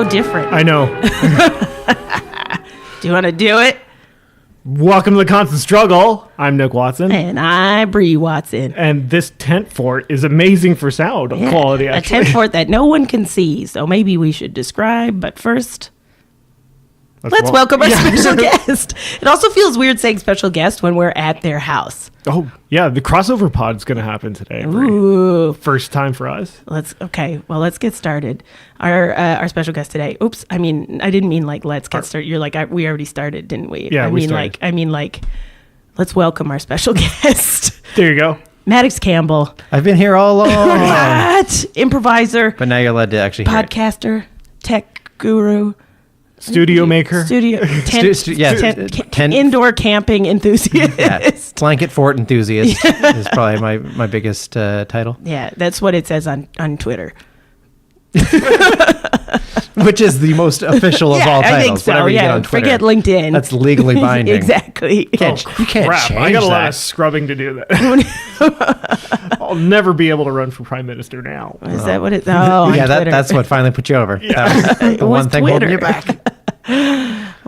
so different. I know. Do you want to do it? Welcome to The Constant Struggle. I'm Nick Watson. And I'm Brie Watson. And this tent fort is amazing for sound quality, actually. A tent fort that no one can see, so maybe we should describe. But first, let's welcome our special guest. It also feels weird saying special guest when we're at their house. Oh, yeah. The crossover pod's going to happen today. Ooh. First time for us. Let's get started. Our special guest today. Oops. I didn't mean like let's get started. You're like we already started, didn't we? Yeah, we started. Let's welcome our special guest. There you go. Maddox Campbell. I've been here all along. What? Improviser. But now you're allowed to actually hear podcaster, tech guru. Studio maker. Indoor camping enthusiast. Yeah. Blanket fort enthusiast is probably my biggest title. Yeah, that's what it says on Twitter. Which is the most official of all titles. I think so. Whatever you get on Twitter. Forget LinkedIn. That's legally binding. Exactly. You can't crap. change I got a lot that. of scrubbing to do that. I'll never be able to run for prime minister now. Is that what it is? Oh, yeah, that's what finally put you over. Yeah. That was the one thing Twitter. holding you back.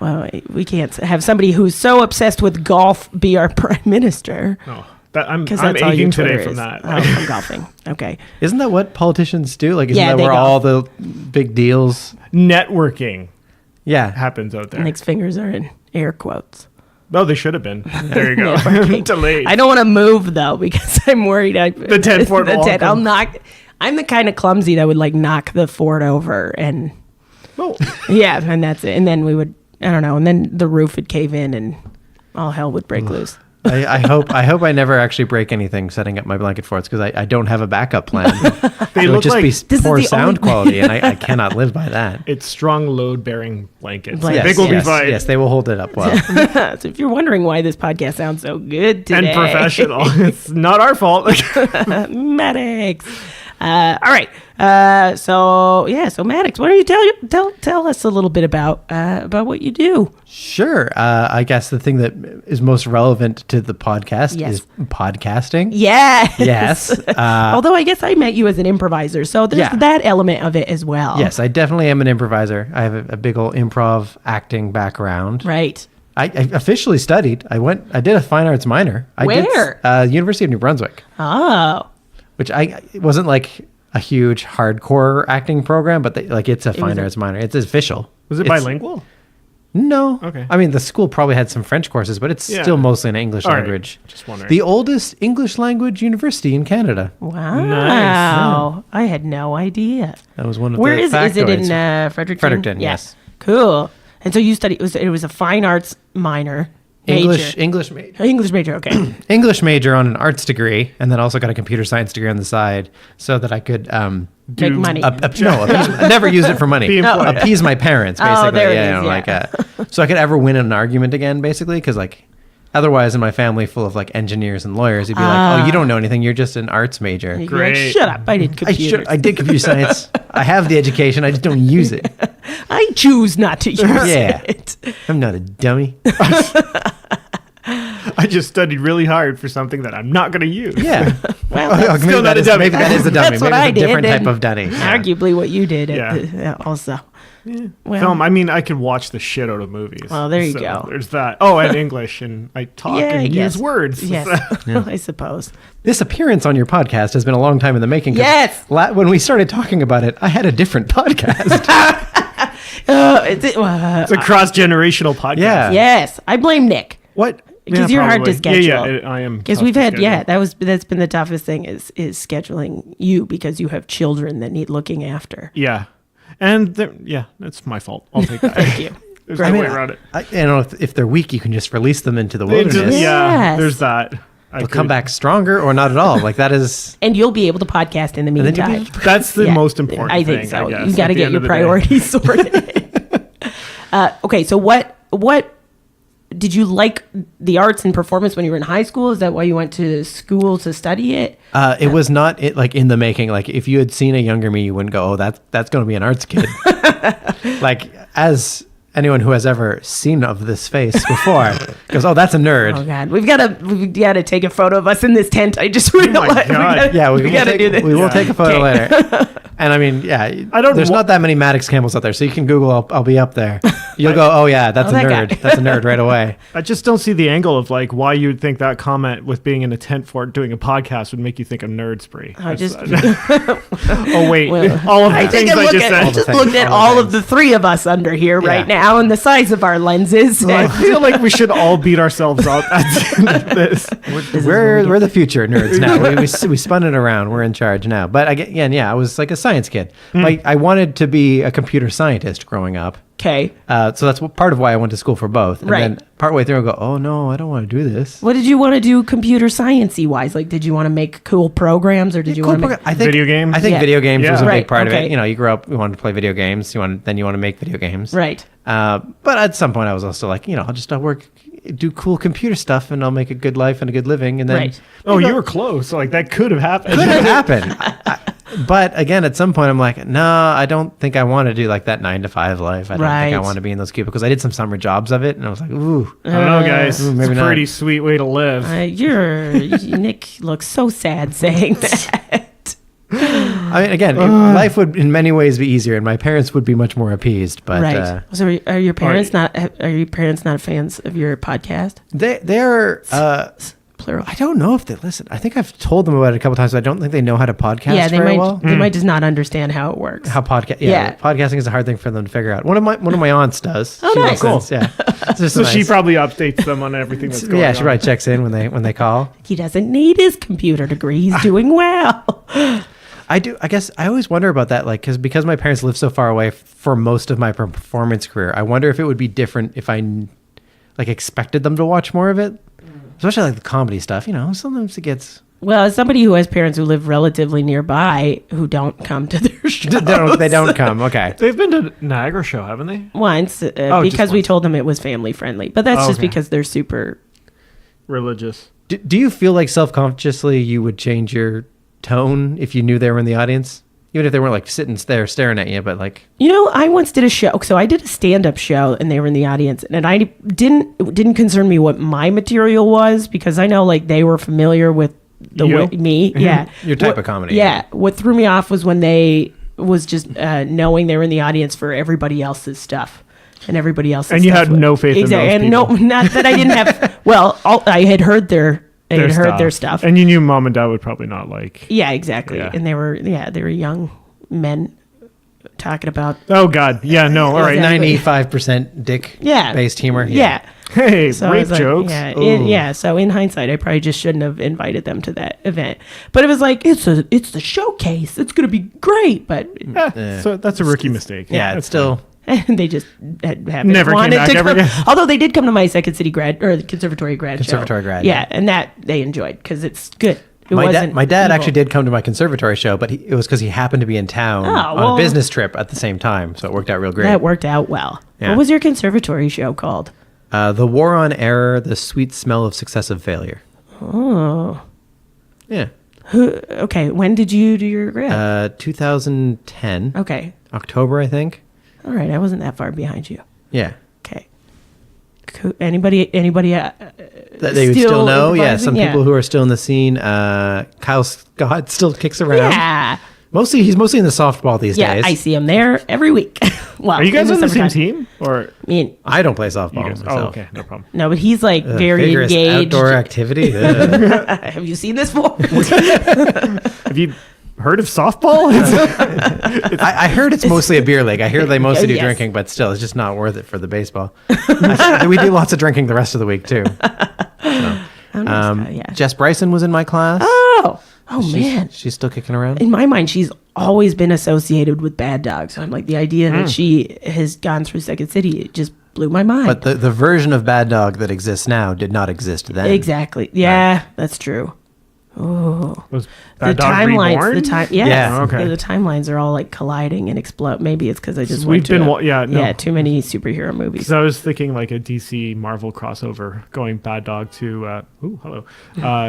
Well, we can't have somebody who's so obsessed with golf be our prime minister. No, I'm that's aching Twitter today is. from that. From golfing. Okay. Isn't that what politicians do? Like, isn't Yeah, that they where golf. all the big deals? Networking happens out there. Nick's fingers are in air quotes. Oh, they should have been. There you go. Networking. Delayed. I don't want to move though because I'm worried. The 10 fort wall. I'll knock. I'm the kind of clumsy that would like knock the fort over and. Oh. Yeah, and that's it. And then we would. I don't know. And then the roof would cave in and all hell would break loose. I hope I never actually break anything setting up my blanket forts because I don't have a backup plan. They it look would just like be poor sound quality, and I cannot live by that. It's strong load-bearing blankets. Yes, I think we'll be fine. Yes, they will hold it up well. So if you're wondering why this podcast sounds so good today. And professional. It's not our fault. Maddox. All right. So Maddox, why don't you tell us a little bit about what you do? Sure. I guess the thing that is most relevant to the podcast is podcasting. Yes. Yes. Although I guess I met you as an improviser, so there's that element of it as well. Yes, I definitely am an improviser. I have a big old improv acting background. Right. I officially studied. I did a fine arts minor. Where? University of New Brunswick. Oh. Which it wasn't like a huge hardcore acting program, but it's a fine arts minor. It's official. Was it bilingual? No. Okay. I mean, the school probably had some French courses, but it's still mostly an English language. Right. Just wondering. The oldest English language university in Canada. Wow. Nice. I had no idea. That was one of Where the is it? Is it in factoids. Fredericton? Fredericton, yes. Cool. And so you studied, it was a fine arts minor. English major. English major, okay. English major on an arts degree, and then also got a computer science degree on the side so that I could make money. I never used it for money. Appease my parents, basically. Oh, there it is, So I could ever win an argument again, basically, because otherwise in my family full of engineers and lawyers, it'd be like, oh, you don't know anything. You're just an arts major. You'd be like, shut up. I did computers. I did computer science. I have the education. I just don't use it. I choose not to use it. I'm not a dummy. I just studied really hard for something that I'm not going to use. Yeah. Well, maybe that is a dummy. That's what maybe I it's a different did, type of dummy. Arguably what you did also. Yeah. Well, Film. I mean, I could watch the shit out of movies. Well, there you go. There's that. Oh, and English, and I talk and use words. Yes, I suppose. This appearance on your podcast has been a long time in the making. Yes. When we started talking about it, I had a different podcast. It's a cross-generational podcast. Yeah. Yes. I blame Nick. What? Because you're hard to schedule. Yeah, I am. Because we've had, that's been the toughest thing is scheduling you because you have children that need looking after. Yeah. And that's my fault. I'll take that. Thank you. There's no way around it. I don't know if they're weak, you can just release them into the wilderness. Yes. There's that. They'll come back stronger or not at all. That is. And you'll be able to podcast in the meantime. That's the most important thing. I think so. I guess, you got to get your priorities sorted. Okay, so what did you like the arts and performance when you were in high school? Is that why you went to school to study it? It was not in the making. If you had seen a younger me, you wouldn't go, "Oh, that's going to be an arts kid." As anyone who has ever seen of this face before goes, "Oh, that's a nerd." Oh God, we've got to take a photo of us in this tent. I just realized. God. We got to do this. We will take a photo Okay. later. And I mean, there's not that many Maddox Campbells out there, so you can Google. I'll be up there. You'll go, "Oh yeah, that's a that nerd. guy." That's a nerd right away." I just don't see the angle of like why you'd think that comment with being in a tent for doing a podcast would make you think of nerds, Brie. I just Oh wait, Well, all of the I things think I just I said. just things, looked at all the all of the three of us under here Yeah. right now and the size of our lenses. I feel like we should all beat ourselves up at this. We're the future nerds now. We spun it around. We're in charge now. But again, I was like a science kid. I wanted to be a computer scientist growing up. Okay. So that's part of why I went to school for both. And Right. then partway through, I go, "Oh no, I don't want to do this." What did you want to do computer sciencey wise? Like, did you want to make cool programs or did you want to make... I think Video games? I think Yeah. video games was a Yeah. big Right, part of okay. it. You know, you grew up, you wanted to play video games. Then you want to make video games. Right. But at some point, I was also like, I'll work, do cool computer stuff, and I'll make a good life and a good living. And then Right. Oh, you were close. Like that could have happened. could have happened. But again, at some point, I'm like, no, I don't think I want to do like that 9 to 5 life. I don't think I Right. want to be in those cubicles. I did some summer jobs of it, and I was like, ooh. I don't know, guys. Ooh, It's maybe a not. pretty sweet way to live. Nick looks so sad saying that. I mean, again, life would in many ways be easier, and my parents would be much more appeased. But Right. So are your parents not fans of your podcast? they're. Plural. I don't know if they listen. I think I've told them about it a couple times, but I don't think they know how to podcast Yeah, they very might well. they might just not understand how it works. How podcast? Yeah. Podcasting is a hard thing for them to figure out. One of my aunts does. Oh, She nice. listens, Yeah. It's just So she nice. probably updates them on everything that's going on. Yeah, she probably checks in when they call. He doesn't need his computer degree. He's doing well. I do. I guess I always wonder about that, like, because my parents live so far away for most of my performance career. I wonder if it would be different if I like expected them to watch more of it, especially like the comedy stuff. Sometimes it gets. Well, as somebody who has parents who live relatively nearby who don't come to their shows They don't come. Okay. They've been to Niagara show, haven't they? once just because we once. told them it was family friendly, but that's Oh, just okay. because they're super. Religious. Do you feel like self-consciously you would change your tone if you knew they were in the audience, even if they weren't like sitting there staring at you, but like. I once did a show. So I did a stand-up show, and they were in the audience, and it didn't concern me what my material was because I know like they were familiar with the You? way me. Yeah, Your type of comedy. Yeah, what threw me off was when they was just knowing they were in the audience for everybody else's stuff. And everybody else's And you stuff had no faith in exactly. those And no, people. not that I didn't have. Well, I had heard their stuff. And you knew mom and dad would probably not like. Yeah, exactly. Yeah. And they were young men talking about. Oh God, yeah, no, all right. Exactly. 95% dick Yeah. based humor. Yeah. Hey, So I rape was like, jokes. Yeah, so in hindsight, I probably just shouldn't have invited them to that event. But it was like it's the showcase. It's gonna be great. But So that's a rookie mistake. Yeah, that's it's still. and they just haven't Never came wanted back to ever come. again. Although they did come to my Second City grad or the conservatory grad show. Grad, Yeah, and that they enjoyed because it's good. It My wasn't dad evil. actually did come to my conservatory show, but it was because he happened to be in town on well. a business trip at the same time, so it worked out real great. That worked out well. Yeah. What was your conservatory show called? The War on Error, the Sweet Smell of Successive Failure. Oh, Yeah. okay. When did you do your grad? 2010. Okay, October, I think. all right. I wasn't that far behind you. Yeah. Okay. Anybody? That they would still know. Yeah, improvising? some people who are still in the scene. Kyle Scott still kicks around. Yeah. He's mostly in the softball these Yeah, days. I see him there every week. Well, Are you guys in on the same summertime. team or I mean, I don't play softball you guys? myself. Oh, okay, no problem. no, but he's like very Vigorous engaged. outdoor activity. Ugh. Have you seen this before? Have you heard of softball? I heard it's mostly a beer league. I hear they mostly do Yes. drinking, but still, it's just not worth it for the baseball. We do lots of drinking the rest of the week too. Yeah. Jess Bryson was in my class. Oh man. She's still kicking around. In my mind, she's always been associated with Bad Dog. So I'm like, the idea that she has gone through Second City, it just blew my mind. But the version of Bad Dog that exists now did not exist then. Exactly. Yeah, that's true. Oh, Was the Bad Dog timelines. Reborn? Yeah, okay. The timelines are all like colliding and explode. Maybe it's because I just We've went to been a- wa- yeah, no. too many superhero movies. Because I was thinking like a DC Marvel crossover, going Bad Dog to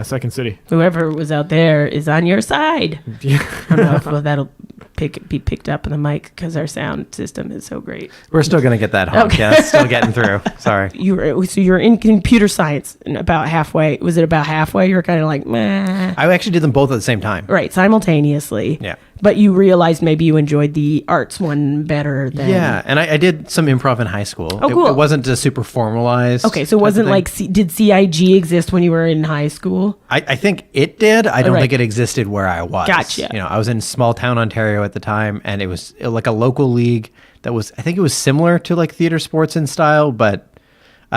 Second City. Whoever was out there is on your side. Yeah. I don't know if that'll be picked up in the mic because our sound system is so great. We're still gonna get that honk. Okay. Yeah, it's still getting through. Sorry. You're in computer science, and about halfway. Was it about halfway? You were kind of like, meh. I actually did them both at the same time. Right, simultaneously. Yeah. But you realized maybe you enjoyed the arts one better than. Yeah, and I did some improv in high school. Oh, cool. It wasn't just super formalized. Okay, so it wasn't like, did CIG exist when you were in high school? I think it did. I don't Right. think it existed where I was. Gotcha. You know, I was in small town Ontario at the time, and it was like a local league that was, I think it was similar to like theater sports in style, but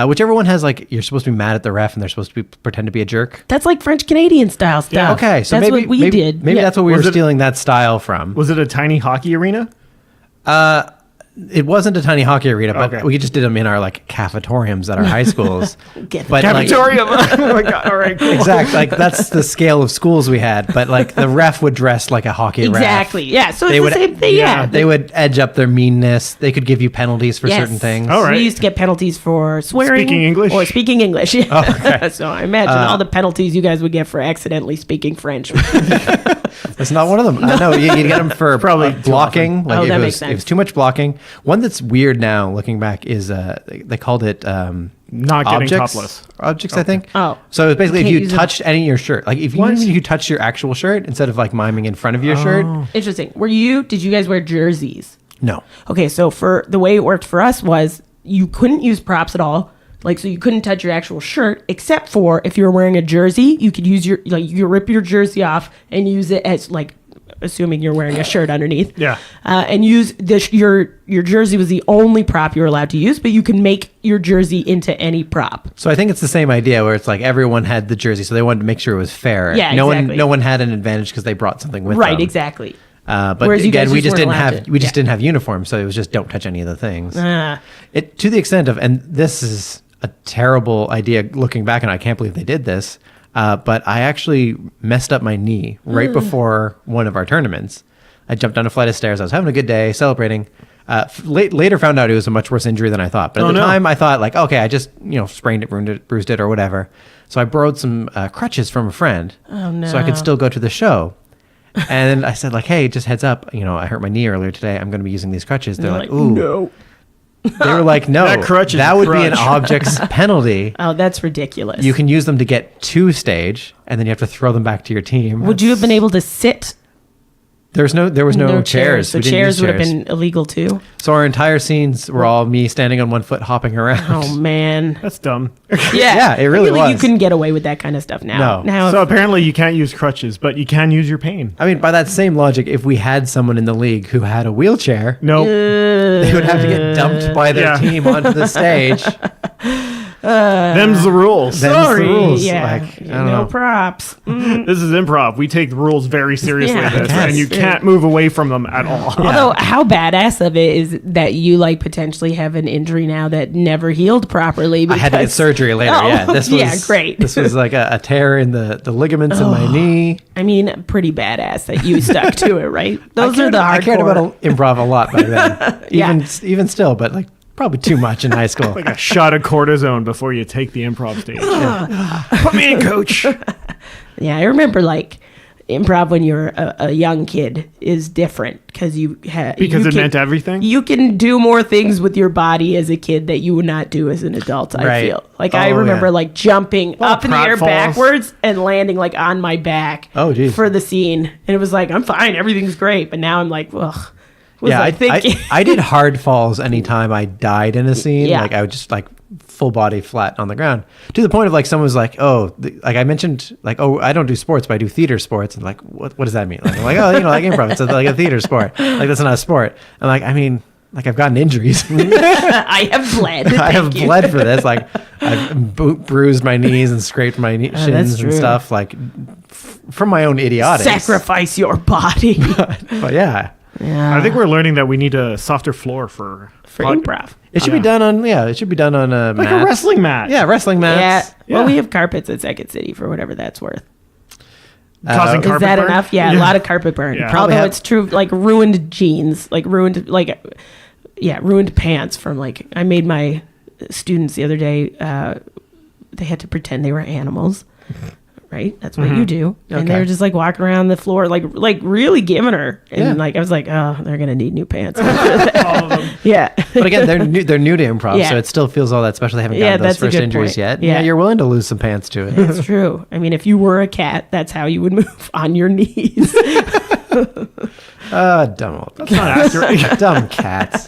whichever one has like, you're supposed to be mad at the ref and they're supposed to pretend to be a jerk. That's like French Canadian style stuff. Yeah. Okay, so that's maybe what we did. Maybe Yeah. that's what we Was were it- stealing that style from. Was it a tiny hockey arena? It wasn't a tiny hockey arena, but Okay. we just did them in our like cafetoriums at our high schools. Get But, like, Cafetorium. Oh my god! All right, cool. exactly. Like that's the scale of schools we had. But like the ref would dress like a hockey ref. Exactly. Yeah. So it's They the would- same thing. yeah, Yeah. They would edge up their meanness. They could give you penalties for Yes. certain things. All right. We used to get penalties for swearing. Speaking English? Or speaking English. Yeah. Oh, okay. So I imagine all the penalties you guys would get for accidentally speaking French. That's not one of them. No, you get them for Probably probably blocking. Oh, Like that if makes it sense. was too much blocking. One that's weird now, looking back, is they called it Not getting objects. topless. Objects, I think. Oh. So it's basically if Can't you use it. touched any of your shirt, like if you touched your actual shirt instead of like miming in front of your shirt. Interesting. Did you guys wear jerseys? No. Okay, so for the way it worked for us was you couldn't use props at all. Like, so you couldn't touch your actual shirt, except for if you were wearing a jersey, you could use you could rip your jersey off and use it as like, assuming you're wearing a shirt underneath. Yeah. And use your jersey was the only prop you were allowed to use, but you can make your jersey into any prop. So I think it's the same idea where it's like everyone had the jersey, so they wanted to make sure it was fair. Yeah, no exactly. no one had an advantage because they brought something with them. Right, exactly. But Whereas you again, guys we just just weren't didn't allowed have to. we just Yeah. didn't have uniforms, so it was just don't touch any of the things. Ah. It to the extent of, and this is a terrible idea looking back, and I can't believe they did this. But I actually messed up my knee right before one of our tournaments. I jumped down a flight of stairs. I was having a good day, celebrating. Later found out it was a much worse injury than I thought. But at the time, I thought like, okay, I just sprained it, ruined it, bruised it, or whatever. So I borrowed some crutches from a friend, so I could still go to the show. And I said like, hey, just heads up, I hurt my knee earlier today. I'm going to be using these crutches. They're like, ooh, no. They were like, no, That crutch is that would be an crutch. object's penalty. Oh, that's ridiculous. You can use them to get to stage, and then you have to throw them back to your team. Would you have been able to sit? There was no chairs. So We didn't chairs use would have chairs. been illegal too. So our entire scenes were all me standing on one foot, hopping around. Oh man. That's dumb. Yeah, it really I feel like you was. couldn't get away with that kind of stuff now. No. Now, So apparently you can't use crutches, but you can use your pain. I mean, by that same logic, if we had someone in the league who had a wheelchair, No. they would have to get dumped by their Yeah. team onto the stage. Them's the rules. Them's the sorry. rules. Yeah. Like, I don't no know. props. This is improv. We take the rules very seriously, Yeah, in this, I and you guess. can't move away from them at all. Although, how badass of it is that you like potentially have an injury now that never healed properly? I had to get because- surgery later. Oh, Yeah, this was yeah, great. This was like a tear in the ligaments in my knee. I mean, pretty badass that you stuck to it, right? Those are the hardcore. I cared about improv a lot back then. Yeah. Even still, but like probably too much in high school. Like a shot of cortisone before you take the improv stage. Put me in, coach. Yeah, I remember like improv when you're a young kid is different because Because it meant everything? You can do more things with your body as a kid that you would not do as an adult. I Right. feel like I Oh, remember yeah. like jumping up in the air pratfalls. backwards and landing like on my back. Oh, geez. For the scene, and it was like I'm fine, everything's great. But now I'm like, ugh. Was Yeah, I thinking? I did hard falls anytime I died in a scene. Yeah. Like I would just like full body flat on the ground to the point of like someone was like, oh, like I mentioned like, oh, I don't do sports, but I do theater sports. And like, what does that mean? Like, I'm like, oh, like improv. It's like a theater sport. Like that's not a sport. I'm like, I mean, like I've gotten injuries. I have bled. I have Thank you. bled for this. Like I've bruised my knees and scraped my that's shins and true. stuff. Like from my own idiotics. Sacrifice your body. But yeah. Yeah. I think we're learning that we need a softer floor for improv. It should be done on a like mat. a wrestling mat. Yeah, wrestling mats. Yeah. Well, Yeah. we have carpets at Second City for whatever that's worth. Causing Is carpet that burn? enough? Yeah, a lot of carpet burn. Yeah. Probably Although have- it's true, like ruined jeans, like ruined, ruined pants from like, I made my students the other day, they had to pretend they were animals. right? That's what you do. And Okay. they were just like walking around the floor, like really giving her. And Yeah. like I was like, oh, they're gonna need new pants. All of them. Yeah. But again, they're new to improv, Yeah. so it still feels all that special. They haven't Yeah, gotten those that's a first good injuries point. yet. Yeah. Yeah, you're willing to lose some pants to it. That's true. I mean, if you were a cat, that's how you would move, on your knees. Dumb That's not accurate. dumb cats.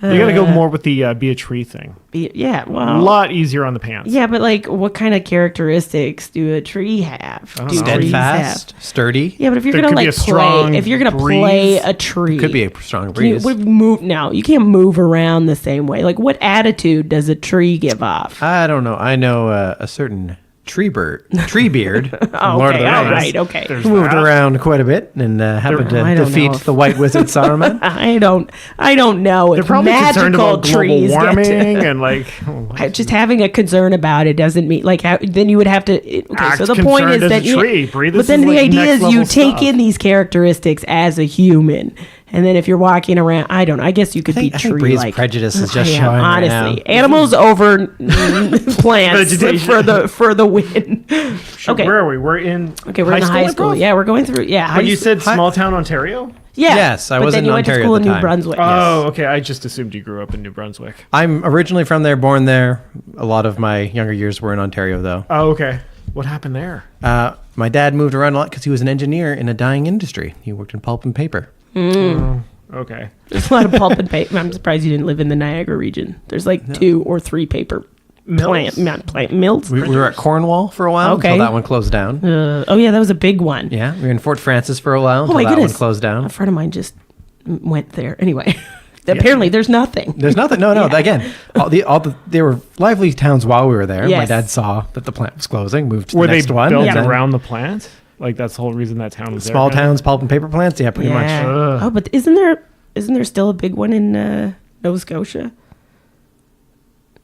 You got to go more with the be a tree thing. Yeah, A well. lot easier on the pants. Yeah, but like, what kind of characteristics do a tree have? don't Do know. trees Steadfast, sturdy. Yeah, but if you're There gonna could be like a strong play, if you're gonna breeze. play a tree, Could be a strong can you, breeze. what move now? You can't move around the same way. Like, what attitude does a tree give off? I don't know. I know a certain tree beard from Oh, Lord of okay, the all Rings. right, okay. There's Who moved that. around quite a bit and happened I to don't defeat know. the White Wizard Saruman. I don't know. They're If probably concerned magical about global trees get warming to, and like just having a concern about it doesn't mean like how, then you would have to. Okay, Act so the point concerned is as that a tree, Brie. This but then is, the like, idea next is you level take stuff. in these characteristics as a human. And then if you're walking around, I don't know. I guess you could be I think tree Bree's like. prejudice is just Yeah, showing right honestly, now. animals over plants Vegetation. for the win. Okay, Where are we? We're in. okay, we're in the high school. improv? Yeah, we're going through. Yeah, But high you school. said small town Ontario. Yeah. Yes, I but was then in you went to Ontario school at in the New time. Brunswick. Oh, okay. I just assumed you grew up in New Brunswick. I'm originally from there, born there. A lot of my younger years were in Ontario, though. Oh, okay. What happened there? My dad moved around a lot because he was an engineer in a dying industry. He worked in pulp and paper. Okay. There's a lot of pulp and paper. I'm surprised you didn't live in the Niagara region. There's like 2 or 3 paper Mills? not plant mills. We were at Cornwall for a while Okay. until that one closed down. Oh yeah, that was a big one. Yeah, we were in Fort Francis for a while Oh until my that goodness, one closed A down. friend of mine just went there. Anyway, apparently there's nothing. There's nothing. No. Yeah. Again, they were lively towns while we were there. My Yes. dad saw that the plant was closing, moved to Were the they next one. built and then around the plant? Like that's the whole reason that town was there. small kinda? towns, pulp and paper plants? Yeah, pretty much. Yeah. Ugh. Oh, but isn't there still a big one in Nova Scotia?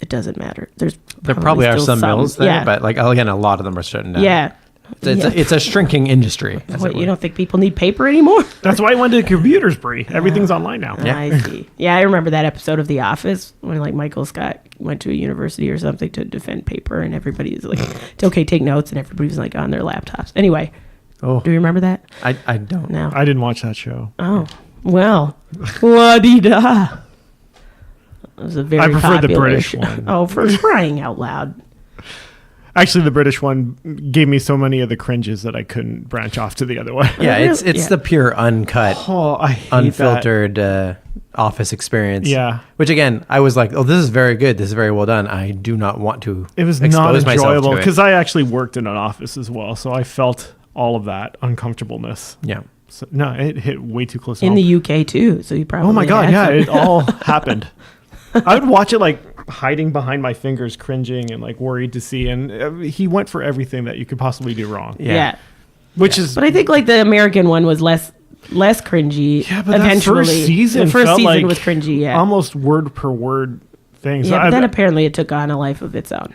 It doesn't matter. There probably are still some mills there, Yeah. but like again, a lot of them are shutting down. yeah. It's a shrinking industry. as What, it you were. don't think people need paper anymore? That's why I went to computers, Brie. Everything's online now. Yeah. I see. Yeah, I remember that episode of The Office when like Michael Scott went to a university or something to defend paper, and everybody's like, "It's okay, take notes," and everybody's like on their laptops. Anyway, Oh, do you remember that? I don't. No. I didn't watch that show. Oh, well, la-di-da. It was a very I prefer the popular British show. one. Oh, for crying out loud. Actually, the British one gave me so many of the cringes that I couldn't branch off to the other one. Yeah, it's Yeah. the pure uncut, Oh, I hate unfiltered office experience. Yeah. Which again, I was like, oh, this is very good. This is very well done. I do not want to. It was expose not myself enjoyable to it. because I actually worked in an office as well, so I felt all of that uncomfortableness. Yeah. So, no, it hit way too close. In home. the UK too, so you probably. Oh my god, had yeah, some- it all happened. I would watch it like hiding behind my fingers, cringing and like worried to see. And he went for everything that you could possibly do wrong. Yeah. Which is, But I think like the American one was less cringy. yeah, but eventually, that first season, the first felt season like was cringy. Yeah. almost word per word thing. So Yeah, but I, then apparently it took on a life of its own.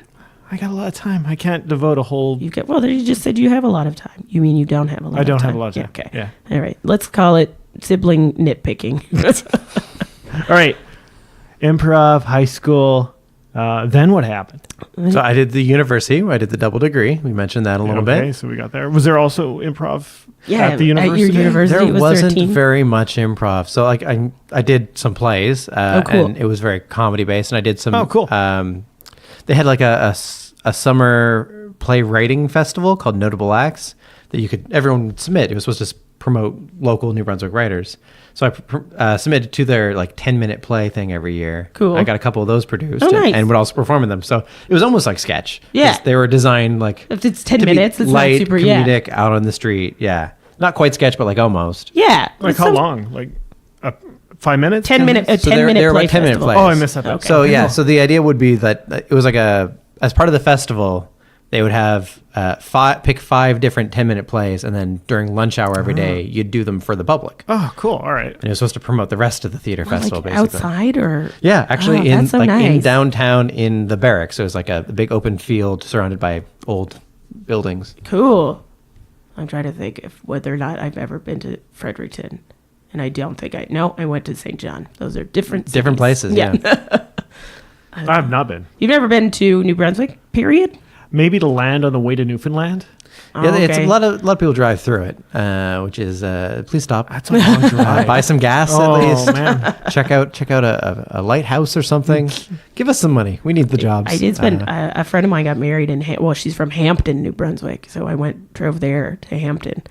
I got a lot of time. I can't devote a whole. You get well. You just said you have a lot of time. You mean you don't have a lot? I don't of time. have a lot of time. Yeah, okay. Yeah. All right. Let's call it sibling nitpicking. All right, improv, high school. Then what happened? So I did the university. I did the double degree. We mentioned that a little Okay, bit. so we got there. Was there also improv Yeah, at the at your university? university. There Was there a wasn't team? very much improv. So like I did some plays, cool. and it was very comedy based. And I did some. Oh, cool. They had like a summer playwriting festival called Notable Acts that everyone would submit. It was supposed to promote local New Brunswick writers. So I submitted to their like 10-minute play thing every year. Cool. I got a couple of those produced Oh, nice. and would also perform in them. So it was almost like sketch. 'Cause Yeah. They were designed like If it's 10 to be minutes, it's light, not super. comedic, out on the street. Yeah. Not quite sketch, but like almost. Yeah. Like It's how some- long? Like 5 minutes? 10 minute. A So 10 minute they were play about 10-minute festival. plays. Oh, I missed that. Okay. So yeah, so the idea would be that it was like as part of the festival, they would have pick 5 different 10-minute plays, and then during lunch hour every day, you'd do them for the public. Oh, cool. All right. And it was supposed to promote the rest of the theater festival, Like basically. outside or Yeah, actually Oh, in that's so like in nice. downtown in the barracks. So it was like a big open field surrounded by old buildings. Cool. I'm trying to think if whether or not I've ever been to Fredericton, and I don't think I went to St. John. Those are different Different cities. places, yeah. I have not been. You've never been to New Brunswick? Period. maybe to land on the way to Newfoundland. Yeah, it's Okay. a lot of people drive through it, which is please stop. That's a long drive. Buy some gas at Oh least. man. Check out a lighthouse or something. Give us some money. We need the jobs. I did spend. A friend of mine got married in. Well, she's from Hampton, New Brunswick, so I drove there to Hampton.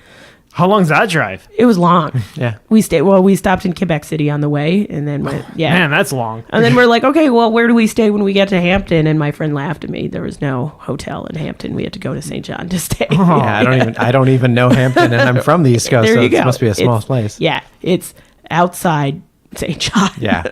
How long's that drive? It was long. Yeah. We stopped in Quebec City on the way, and then went. Yeah. Man, that's long. And then we're like, okay, well, where do we stay when we get to Hampton? And my friend laughed at me. There was no hotel in Hampton. We had to go to St. John to stay. Yeah, I don't even know Hampton, and I'm from the East Coast, There so you it go. must be a small It's- place. Yeah, it's outside St. John. Yeah.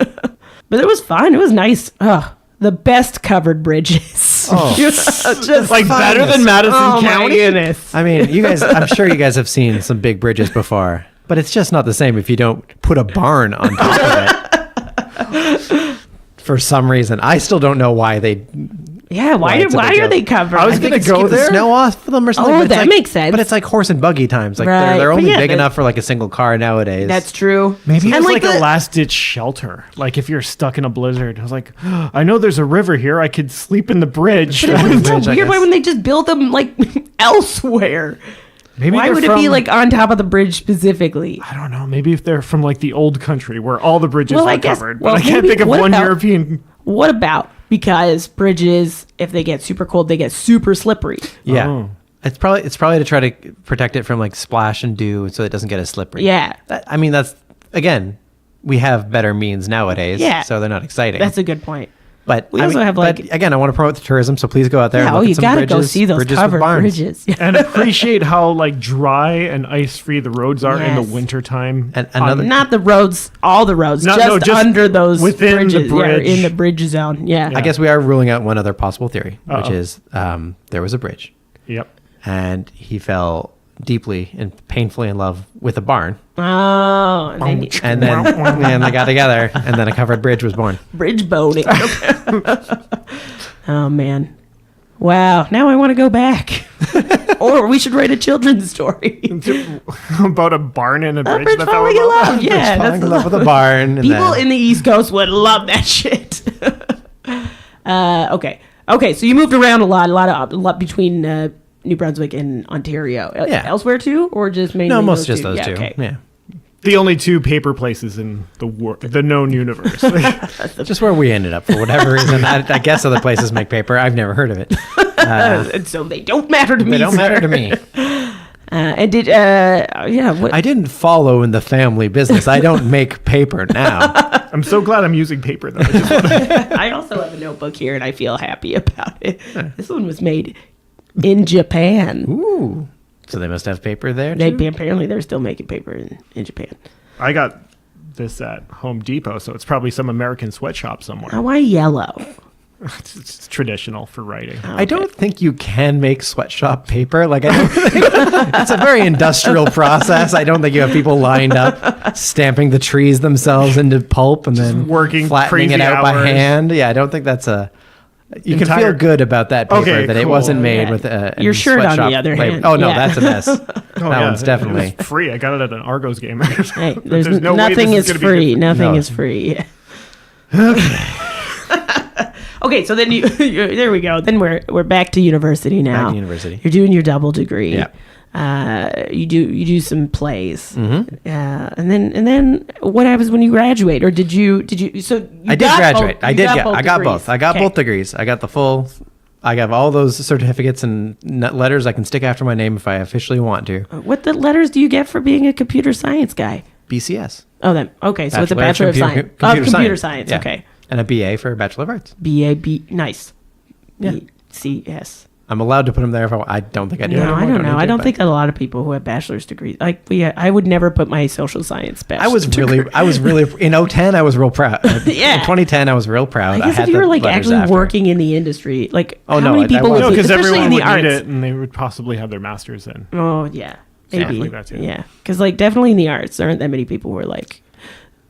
But it was fun. It was nice. Ugh, the best covered bridges. Oh. Just Like better finest. than Madison oh my County. goodness. I mean, I'm sure you guys have seen some big bridges before, but it's just not the same if you don't put a barn on top of it. For some reason, I still don't know why they. Yeah, why it's a big are joke. they covered? I was gonna It's go keep the there. snow off them or something. Oh, but it's that like- makes sense. But it's like horse and buggy times. Like Right. they're But only yeah, big that- enough for like a single car nowadays. That's true. Maybe And it's like the- a last ditch shelter. Like if you're stuck in a blizzard. I was like, I know there's a river here. I could sleep in the bridge. But it's so Bridge, I weird. Why guess. wouldn't they just build them like elsewhere? Maybe Why they're would it be from- like on top of the bridge specifically? I don't know. Maybe if they're from like the old country where all the bridges Well, I are guess- covered. well, but I can't maybe- think of what one about- European. What about because bridges, if they get super cold, they get super slippery. Yeah. Oh. It's probably to try to protect it from like splash and dew so it doesn't get as slippery. Yeah, I mean, that's again, we have better means nowadays. Yeah. So they're not exciting. that's a good point. But we also have, but like- again, I want to promote the tourism, so please go out there. Yeah, and oh, look you at some got to go bridges, see those bridges with covered barns. bridges. And appreciate how like dry and ice free the roads are in the Yes. wintertime. And another- Not the roads, all the roads, No, just, no, just under those within the bridges. Yeah, bridge. in the bridge zone. Yeah. I guess we are ruling out one other possible theory, which Uh-oh. is there was a bridge, Yep. and he fell deeply and painfully in love with a barn, Oh, and then and then and they got together, and then a covered bridge was born. bridge boating. Oh man. Wow. Now I want to go back. Or we should write a children's story. About a barn and a bridge Bridge that fell falling in in love. love. Yeah, Falling that's in love with a barn. And people then, in the East Coast would love that shit. Okay. Okay. So you moved around a lot between New Brunswick and Ontario. Yeah. Elsewhere too, or just mainly? no, most those just two? those Yeah, two. okay. Yeah, The only two paper places in the known universe. just where we ended up for whatever reason. I guess other places make paper. I've never heard of it. And so they don't matter to me. They don't sir. matter to me. And did yeah? What, I didn't follow in the family business. I don't make paper now. I'm so glad I'm using paper though. I just wanna- I also have a notebook here, and I feel happy about it. This one was made in Japan. Ooh. So they must have paper there They too? apparently they're still making paper in Japan. I got this at Home Depot, so it's probably some American sweatshop somewhere. Oh, why yellow? It's traditional for writing. I don't think you can make sweatshop paper. Like, I don't think it's a very industrial process. I don't think you have people lined up stamping the trees themselves into pulp and then working flattening it crazy out by hours. hand. Yeah, I don't think that's a. You can Entire- feel good about that paper Okay, that it cool. wasn't made Yeah. with a Your shirt, on the sweatshop other label. hand, Oh no, yeah. that's a mess. Oh, that yeah, one's it definitely. was free. I got it at an Argos game. Hey, there's, no way nothing this is gonna be free. different. Nothing No. is free. Okay, so then there we go. Then we're back to university now. Back to university. You're doing your double degree. Yeah. You do some plays. Mm-hmm. And then what happens when you graduate? Or did you? So you I did got graduate. both- I you did. got Yeah, both I got degrees. both. I got Okay. both degrees. I got the full. I have all those certificates and letters I can stick after my name if I officially want to. What the letters do you get for being a computer science guy? BCS. Oh, then okay. So it's a Bachelor of Science. Computer Science. Yeah. Okay. And a BA for Bachelor of Arts. BAB. Nice. Yeah. BCS. I'm allowed to put them there if I want. I don't think I do. No, anymore. I don't know. need I to, don't but think a lot of people who have bachelor's degrees. I would never put my social science bachelor's. I was really in 2010. I was real proud. Yeah. In 2010, I was real proud. I guess had if you were the like letters actually after. working in the industry, like Oh, how no, many I people would, wasn't. No, because especially everyone in the would need arts. it, and they would possibly have their masters in. Oh yeah, maybe. like that, too. Yeah, because like definitely in the arts, there aren't that many people who are like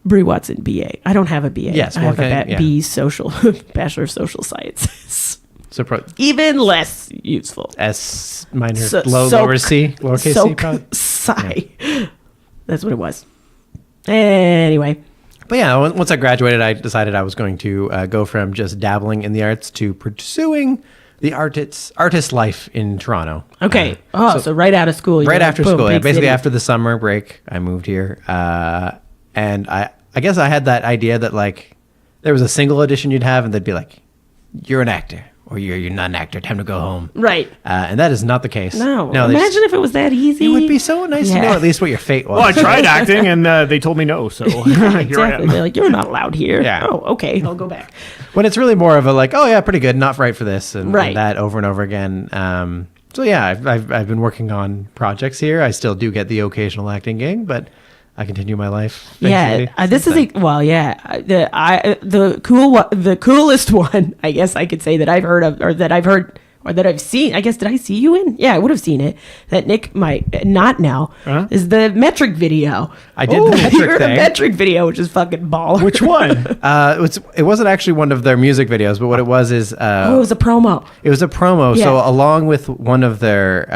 Brie Watson, BA. I don't have a BA. Yes, I well, have a okay, yeah. B social Bachelor of Social Sciences. So Even less useful. S minor, So- lower C, lowercase C. Probably. Psi. That's what it was. Anyway. But yeah, once I graduated, I decided I was going to go from just dabbling in the arts to pursuing artist life in Toronto. Okay. So right out of school. Right after boom, school. Yeah, big basically city. after the summer break, I moved here. And I guess I had that idea that like there was a single audition you'd have and they'd be like, you're an actor or you're not an actor. Time to go home. Right. And that is not the case. No. they Imagine if it was that easy. It would be so nice to know at least what your fate was. Well, I tried acting, and they told me no, so here I Exactly. am. They're like, you're not allowed here. Yeah. Oh, okay. I'll go back. When it's really more of a like, oh yeah, pretty good, not right for this, and Right. that over and over again. So yeah, I've been working on projects here. I still do get the occasional acting gig, but I continue my life. Yeah, this is the coolest one, I guess I could say, that I've heard of, or that I've seen. I guess, did I see you in? Yeah, I would have seen it. That Nick might not now. Huh? Is the metric video. I did the metric You're thing. a metric video, which is fucking baller. Which one? It wasn't actually one of their music videos, but what it was is it was a promo. it was a promo. So Yeah. along with one of their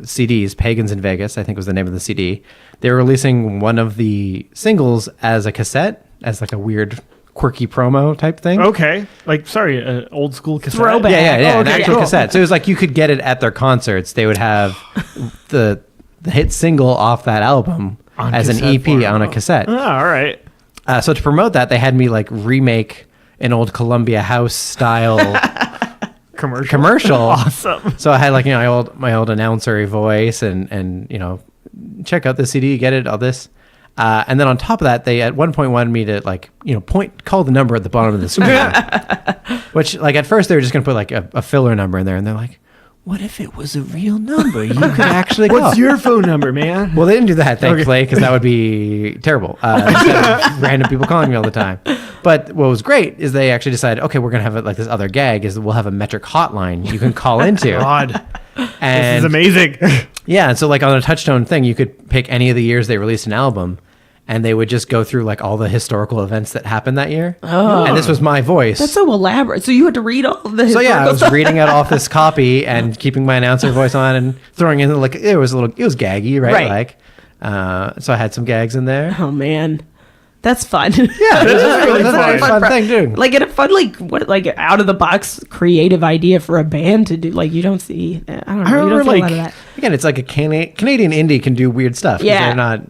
CDs, Pagans in Vegas, I think was the name of the CD, they were releasing one of the singles as a cassette, as like a weird, quirky promo type thing. Okay. Like, sorry, old school cassette. Throwback. Yeah, Oh, an okay, actual cool. cassette. So it was like you could get it at their concerts. They would have the hit single off that album On as an cassette EP form. on a cassette. Oh, all right. So to promote that, they had me like remake an old Columbia House style commercial. Awesome. So I had like, my old announcer voice and check out the CD, get it, all this. And then on top of that, they at one point wanted me to like, call the number at the bottom of the screen. Which like at first they were just going to put like a filler number in there. And they're like, what if it was a real number? You could actually call. What's your phone number, man? Well, they didn't do that, thankfully, because that would be terrible. Instead of random people calling me all the time. But what was great is they actually decided, okay, we're going to have it like this other gag is that we'll have a metric hotline you can call into. God, And this is amazing. yeah, and so like on a Touchstone thing, you could pick any of the years they released an album, and they would just go through like all the historical events that happened that year. Oh. And this was my voice. That's so elaborate. So you had to read all of the So yeah, I historical was stuff. reading out off this copy and keeping my announcer voice on and throwing in like it was gaggy, right? Right. Like, so I had some gags in there. Oh man, that's fun. Yeah, this is really That's fun thing, dude. Like, and a fun, like out of the box creative idea for a band to do. Like, you don't see. I don't know. You remember, don't see a lot like, of that. Again, it's like a Canadian indie can do weird stuff. 'Cause Yeah. they're not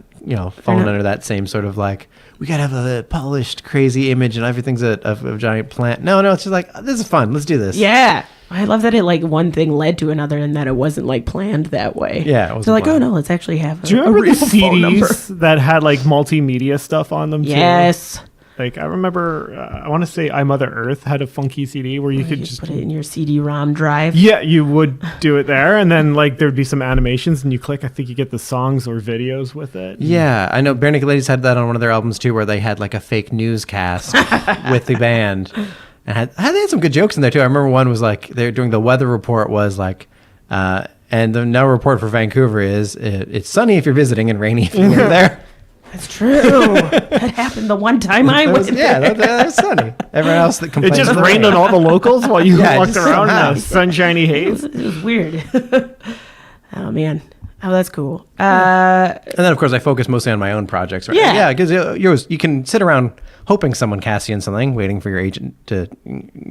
falling under that same sort of like we gotta have a polished, crazy image and everything's a giant plant. No, it's just like this is fun. Let's do this. Yeah, I love that it like one thing led to another, and that it wasn't like planned that way. Yeah, it wasn't so like, planned. oh no, let's actually have. Do you a remember real the phone number. CDs that had like multimedia stuff on them? Too? Yes. Like I remember, I want to say I Mother Earth had a funky CD where you could You just put it in your CD-ROM drive. yeah, you would do it there, and then like there'd be some animations, and you click. I think you get the songs or videos with it. Yeah, I know Bare Naked Ladies had that on one of their albums too, where they had like a fake newscast with the band, and they had some good jokes in there too. I remember one was like they're doing the weather report was like, and the now report for Vancouver is it's sunny if you're visiting and rainy if you're there. That's true. That happened the one time I went there. That was sunny. Everyone else that It complained just about the rained rain. on all the locals while you Yeah, walked just around somehow. in a sunshiny It haze. was weird. Oh man. Oh, that's cool. And then, of course, I focus mostly on my own projects. Right? Yeah. Yeah, because you can sit around hoping someone casts you in something, waiting for your agent to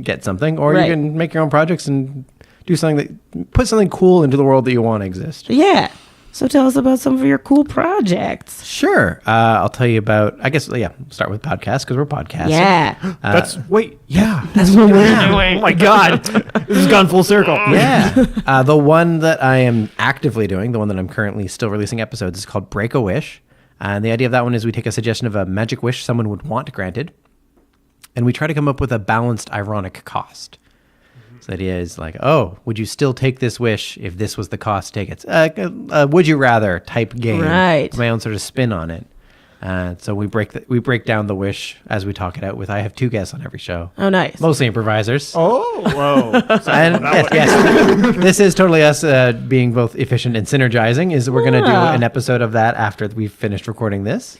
get something, or Right. you can make your own projects and do something put something cool into the world that you want to exist. Yeah. So tell us about some of your cool projects. Sure. I'll tell you about, start with podcasts because we're podcasting. Yeah. That's what we're doing. Oh my god, this has gone full circle. Yeah. The one that I am actively doing, the one that I'm currently still releasing episodes, is called Break a Wish. And the idea of that one is we take a suggestion of a magic wish someone would want granted, and we try to come up with a balanced, ironic cost. So the idea is like, oh, would you still take this wish if this was the cost to take it? Would you rather type game. Right. My own sort of spin on it. So we break down the wish as we talk it out with. I have 2 guests on every show. Oh, nice. Mostly improvisers. Oh, whoa. And yes, this is totally us being both efficient and synergizing. Is we're going to do an episode of that after we've finished recording this.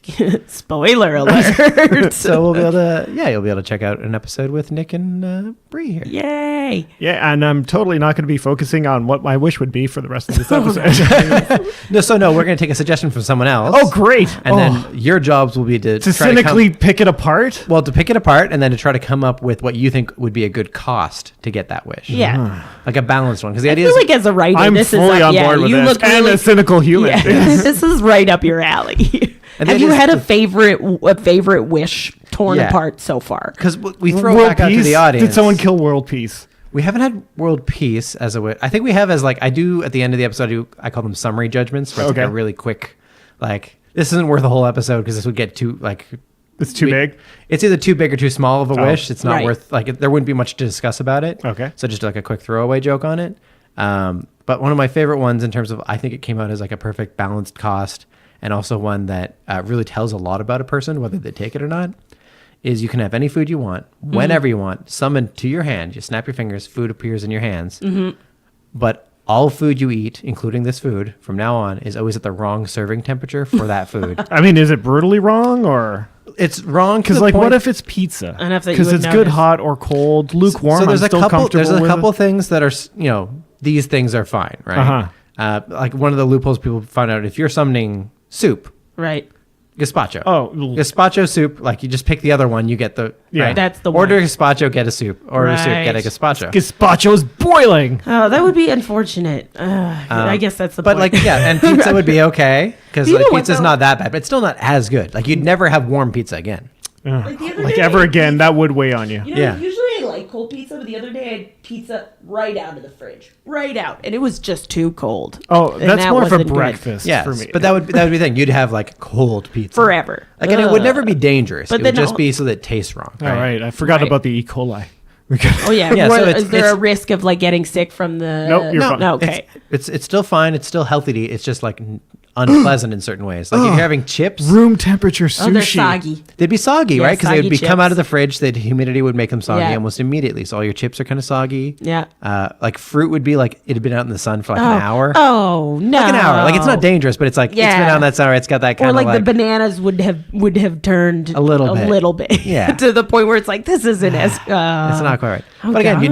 Spoiler alert. So we'll be able to, you'll be able to check out an episode with Nick and Brie here. Yay. Yeah, and I'm totally not going to be focusing on what my wish would be for the rest of this episode. No, we're going to take a suggestion from someone else. Oh, great. And then you're your jobs will be to cynically pick it apart. Well, to pick it apart and then to try to come up with what you think would be a good cost to get that wish. Yeah. Like a balanced one. Because the I idea feel is like as a writer, I'm this fully is on board with you this. look And really, a cynical human. Yeah, this is right up your alley. And Have it you is had a the- favorite wish torn Yeah. apart so far? because we throw World back out to peace? the audience. Did someone kill world peace? We haven't had world peace as a wish. I think we have as like I do at the end of the episode. I call them summary judgments. Where it's like Okay. a really quick, like this isn't worth a whole episode because this would get too like. It's too big. It's either too big or too small of a wish. It's not Right. worth like there wouldn't be much to discuss about it. Okay. So just like a quick throwaway joke on it. But one of my favorite ones in terms of I think it came out as like a perfect balanced cost and also one that really tells a lot about a person whether they take it or not. Is you can have any food you want, whenever you want, summoned to your hand. You snap your fingers, food appears in your hands. But all food you eat, including this food, from now on, is always at the wrong serving temperature for that food. I mean, is it brutally wrong or? It's wrong Because like, what if it's pizza? Enough that you Because would it's good notice. hot or cold, lukewarm. So there's I'm a still couple. comfortable There's a with couple it. things that are these things are fine, right? Like one of the loopholes people find out if you're summoning soup, Right. gazpacho. Oh, Gazpacho soup, like you just pick the other one, you get the Yeah. right? That's the order one. gazpacho, get a soup. Order soup, get a Right. gazpacho. gazpacho's boiling. Oh, that would be unfortunate. I guess that's the But point. like and pizza would be okay because You like know what, pizza's though? not that bad, but it's still not as good. Like you'd never have warm pizza again. Ugh. the other Like day- ever again, that would weigh on you. You know, Yeah. usually I like cold pizza, but the other day I had pizza right out of the fridge. Right out. And it was just too cold. Oh, And that's that more for wasn't good. breakfast Yes, for me. but that would be the thing. You'd have like cold pizza Forever. Like and it would Ugh. never be dangerous. But It then would just al- be so that it tastes wrong. All right, I forgot Right. about the E. coli. Oh, yeah. Yeah, What- so it's- is there a it's- risk of like getting sick from the. Nope, you're fine. No, okay. It's still fine. It's still healthy to eat. It's just like unpleasant in certain ways. Like if you're having chips, Room temperature sushi. Oh, they're soggy. they'd be soggy, Yeah, right? Because they would soggy be come out chips. of the fridge. The humidity would make them soggy Yeah. almost immediately. So all your chips are kind of soggy. Yeah. Like fruit would be like it had been out in the sun for like an hour. Oh, no. Like an hour. Like it's not dangerous, but it's like it's been Yeah. out in that hour. It's got that kind Or of like, the bananas would have turned A little bit. Yeah. to the point where it's like this isn't as it's not quite right. oh but again, God.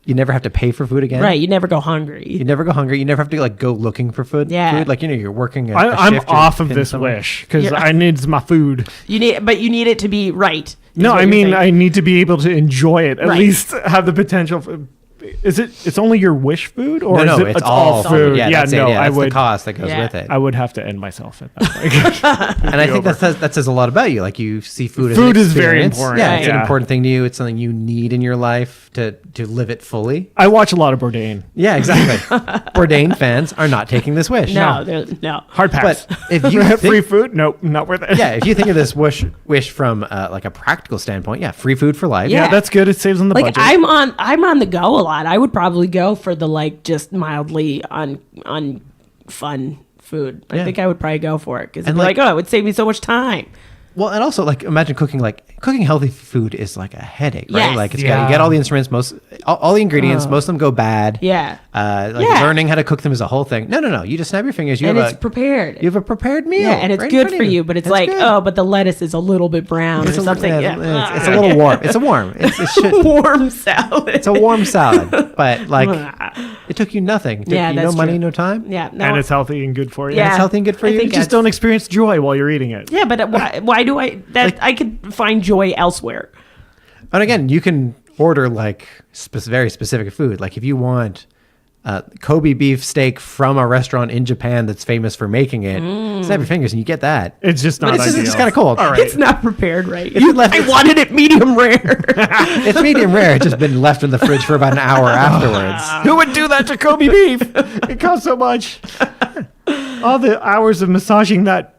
you never have to pay for food again. right. You never go hungry. You never go hungry. You never have to like go looking for food. Yeah. Food. Like you're working. I'm shift, you're off of pinned this somewhere. wish because You're- I need my food. You need it to be right. is No, what I you're mean saying. I need to be able to enjoy it. At Right. least have the potential. Is it? It's only your wish food, or No, is it? it's all food. Yeah, that's it. no, Yeah, I that's would. the cost that goes Yeah. with it. I would have to end myself at that point. And I think that says a lot about you. Like you see food. Food as is an very experience. important, Yeah, it's an yeah. important thing to you. It's something you need in your life to live it fully. I watch a lot of Bourdain. Yeah, exactly. Bourdain fans are not taking this wish. no. Hard pass. But if you free think, food, nope, not worth it. yeah, if you think of this wish from like a practical standpoint, yeah, free food for life. yeah, Yeah. that's good. It saves on the Like budget. I'm on the go a lot. I would probably go for the like just mildly on fun food. I Yeah. think I would probably go for it because And, it'd be like, like- oh, it would save me so much time. Well, and also like imagine cooking healthy food is like a headache, right? Yes. Like it's Yeah. you get all the instruments, all the ingredients, most of them go bad. Yeah. Like Yeah. learning how to cook them is a whole thing. No. You just snap your fingers. You And have it's prepared. you have a prepared meal. Yeah, and it's right in good front for of you, but it's It's like, good. oh, but the lettuce is a little bit brown It's or something. it's a little warm. It's a warm. It should. warm salad. It's a warm salad, but like it took you nothing. It took Yeah, you no that's money, true. no time. Yeah, no. and it's healthy and good for you. Yeah. It's healthy and good for I you. think You just that's- don't experience joy while you're eating it. yeah, but why do I that I could find joy elsewhere? And again, you can order like very specific food. Like if you want Kobe beef steak from a restaurant in Japan that's famous for making it, snap your fingers and you get that. It's just not It's ideal. just kind of cold. All right. It's not prepared right. left- I wanted it medium rare. It's medium rare. It's just been left in the fridge for about an hour afterwards. Who would do that to Kobe beef? It costs so much. All the hours of massaging that.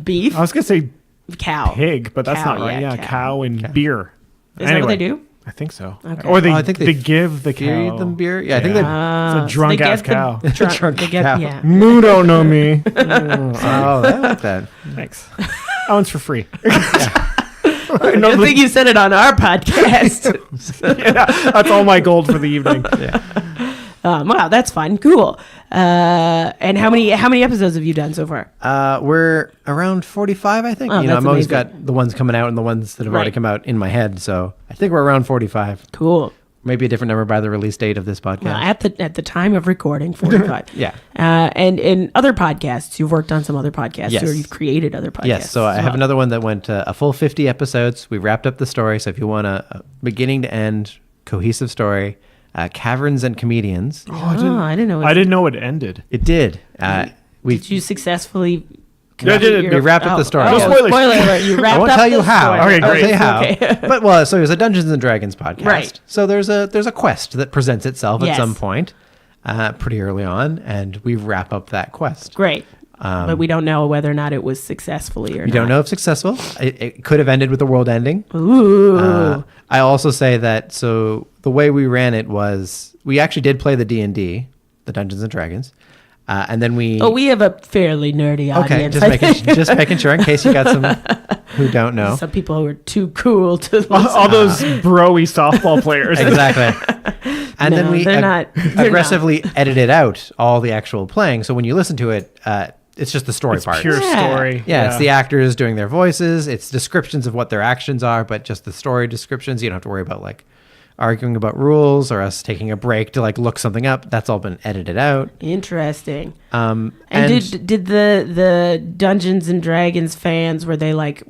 Beef, I was gonna say cow, pig, but that's Cow, not right. Yeah, cow. cow and beer. Is that what they do? I think so. Okay. Or they, Oh, I think they they give the Feed cow them beer. Yeah, I think Yeah. they. It's a drunk they ass get the cow. drunk- Drunk they get- cow. Yeah. Mudo no me. Oh, I like that. Thanks. That one's for free. I think you said it on our podcast. Yeah, that's all my gold for the evening. Wow, that's fun. Cool. And how many episodes have you done so far? We're around 45, I think. Oh, you know, that's I'm always amazing. got the ones coming out and the ones that have already Right. come out in my head. So I think we're around 45. Cool. maybe a different number by the release date of this podcast. Well, at the time of recording, 45. Yeah. And in other podcasts, you've worked on some other podcasts, Yes. or you've created other podcasts. Yes, so I have another one that went a full 50 episodes. We wrapped up the story. So if you want a beginning to end cohesive story, Caverns and Comedians. I didn't know. I didn't know it ended. It did. Did you successfully? Yeah, we wrapped up the story. No spoilers. Spoiler alert! You wrapped I won't up tell you the how. story. Okay, I'll great. tell you how. Okay. But well, so it was a Dungeons and Dragons podcast. Right. So there's a quest that presents itself at Yes. some point, pretty early on, and we wrap up that quest. Great. But we don't know whether or not it was successfully or We not. don't know if successful. It could have ended with the world ending. Ooh. I also say that so the way we ran it was we actually did play the D&D, the Dungeons and Dragons, and then we. Oh, we have a fairly nerdy Okay, audience. just making sure in case you got some who don't know. Some people who are too cool to listen. All those bro-y softball players. Exactly. And then No, we they're not- they're aggressively edited out all the actual playing. So when you listen to it, it's just the story It's part. pure Yeah. story. Yeah, it's the actors doing their voices. It's descriptions of what their actions are, but just the story descriptions. You don't have to worry about like arguing about rules or us taking a break to like look something up. That's all been edited out. Interesting. And Did the Dungeons and Dragons fans were they like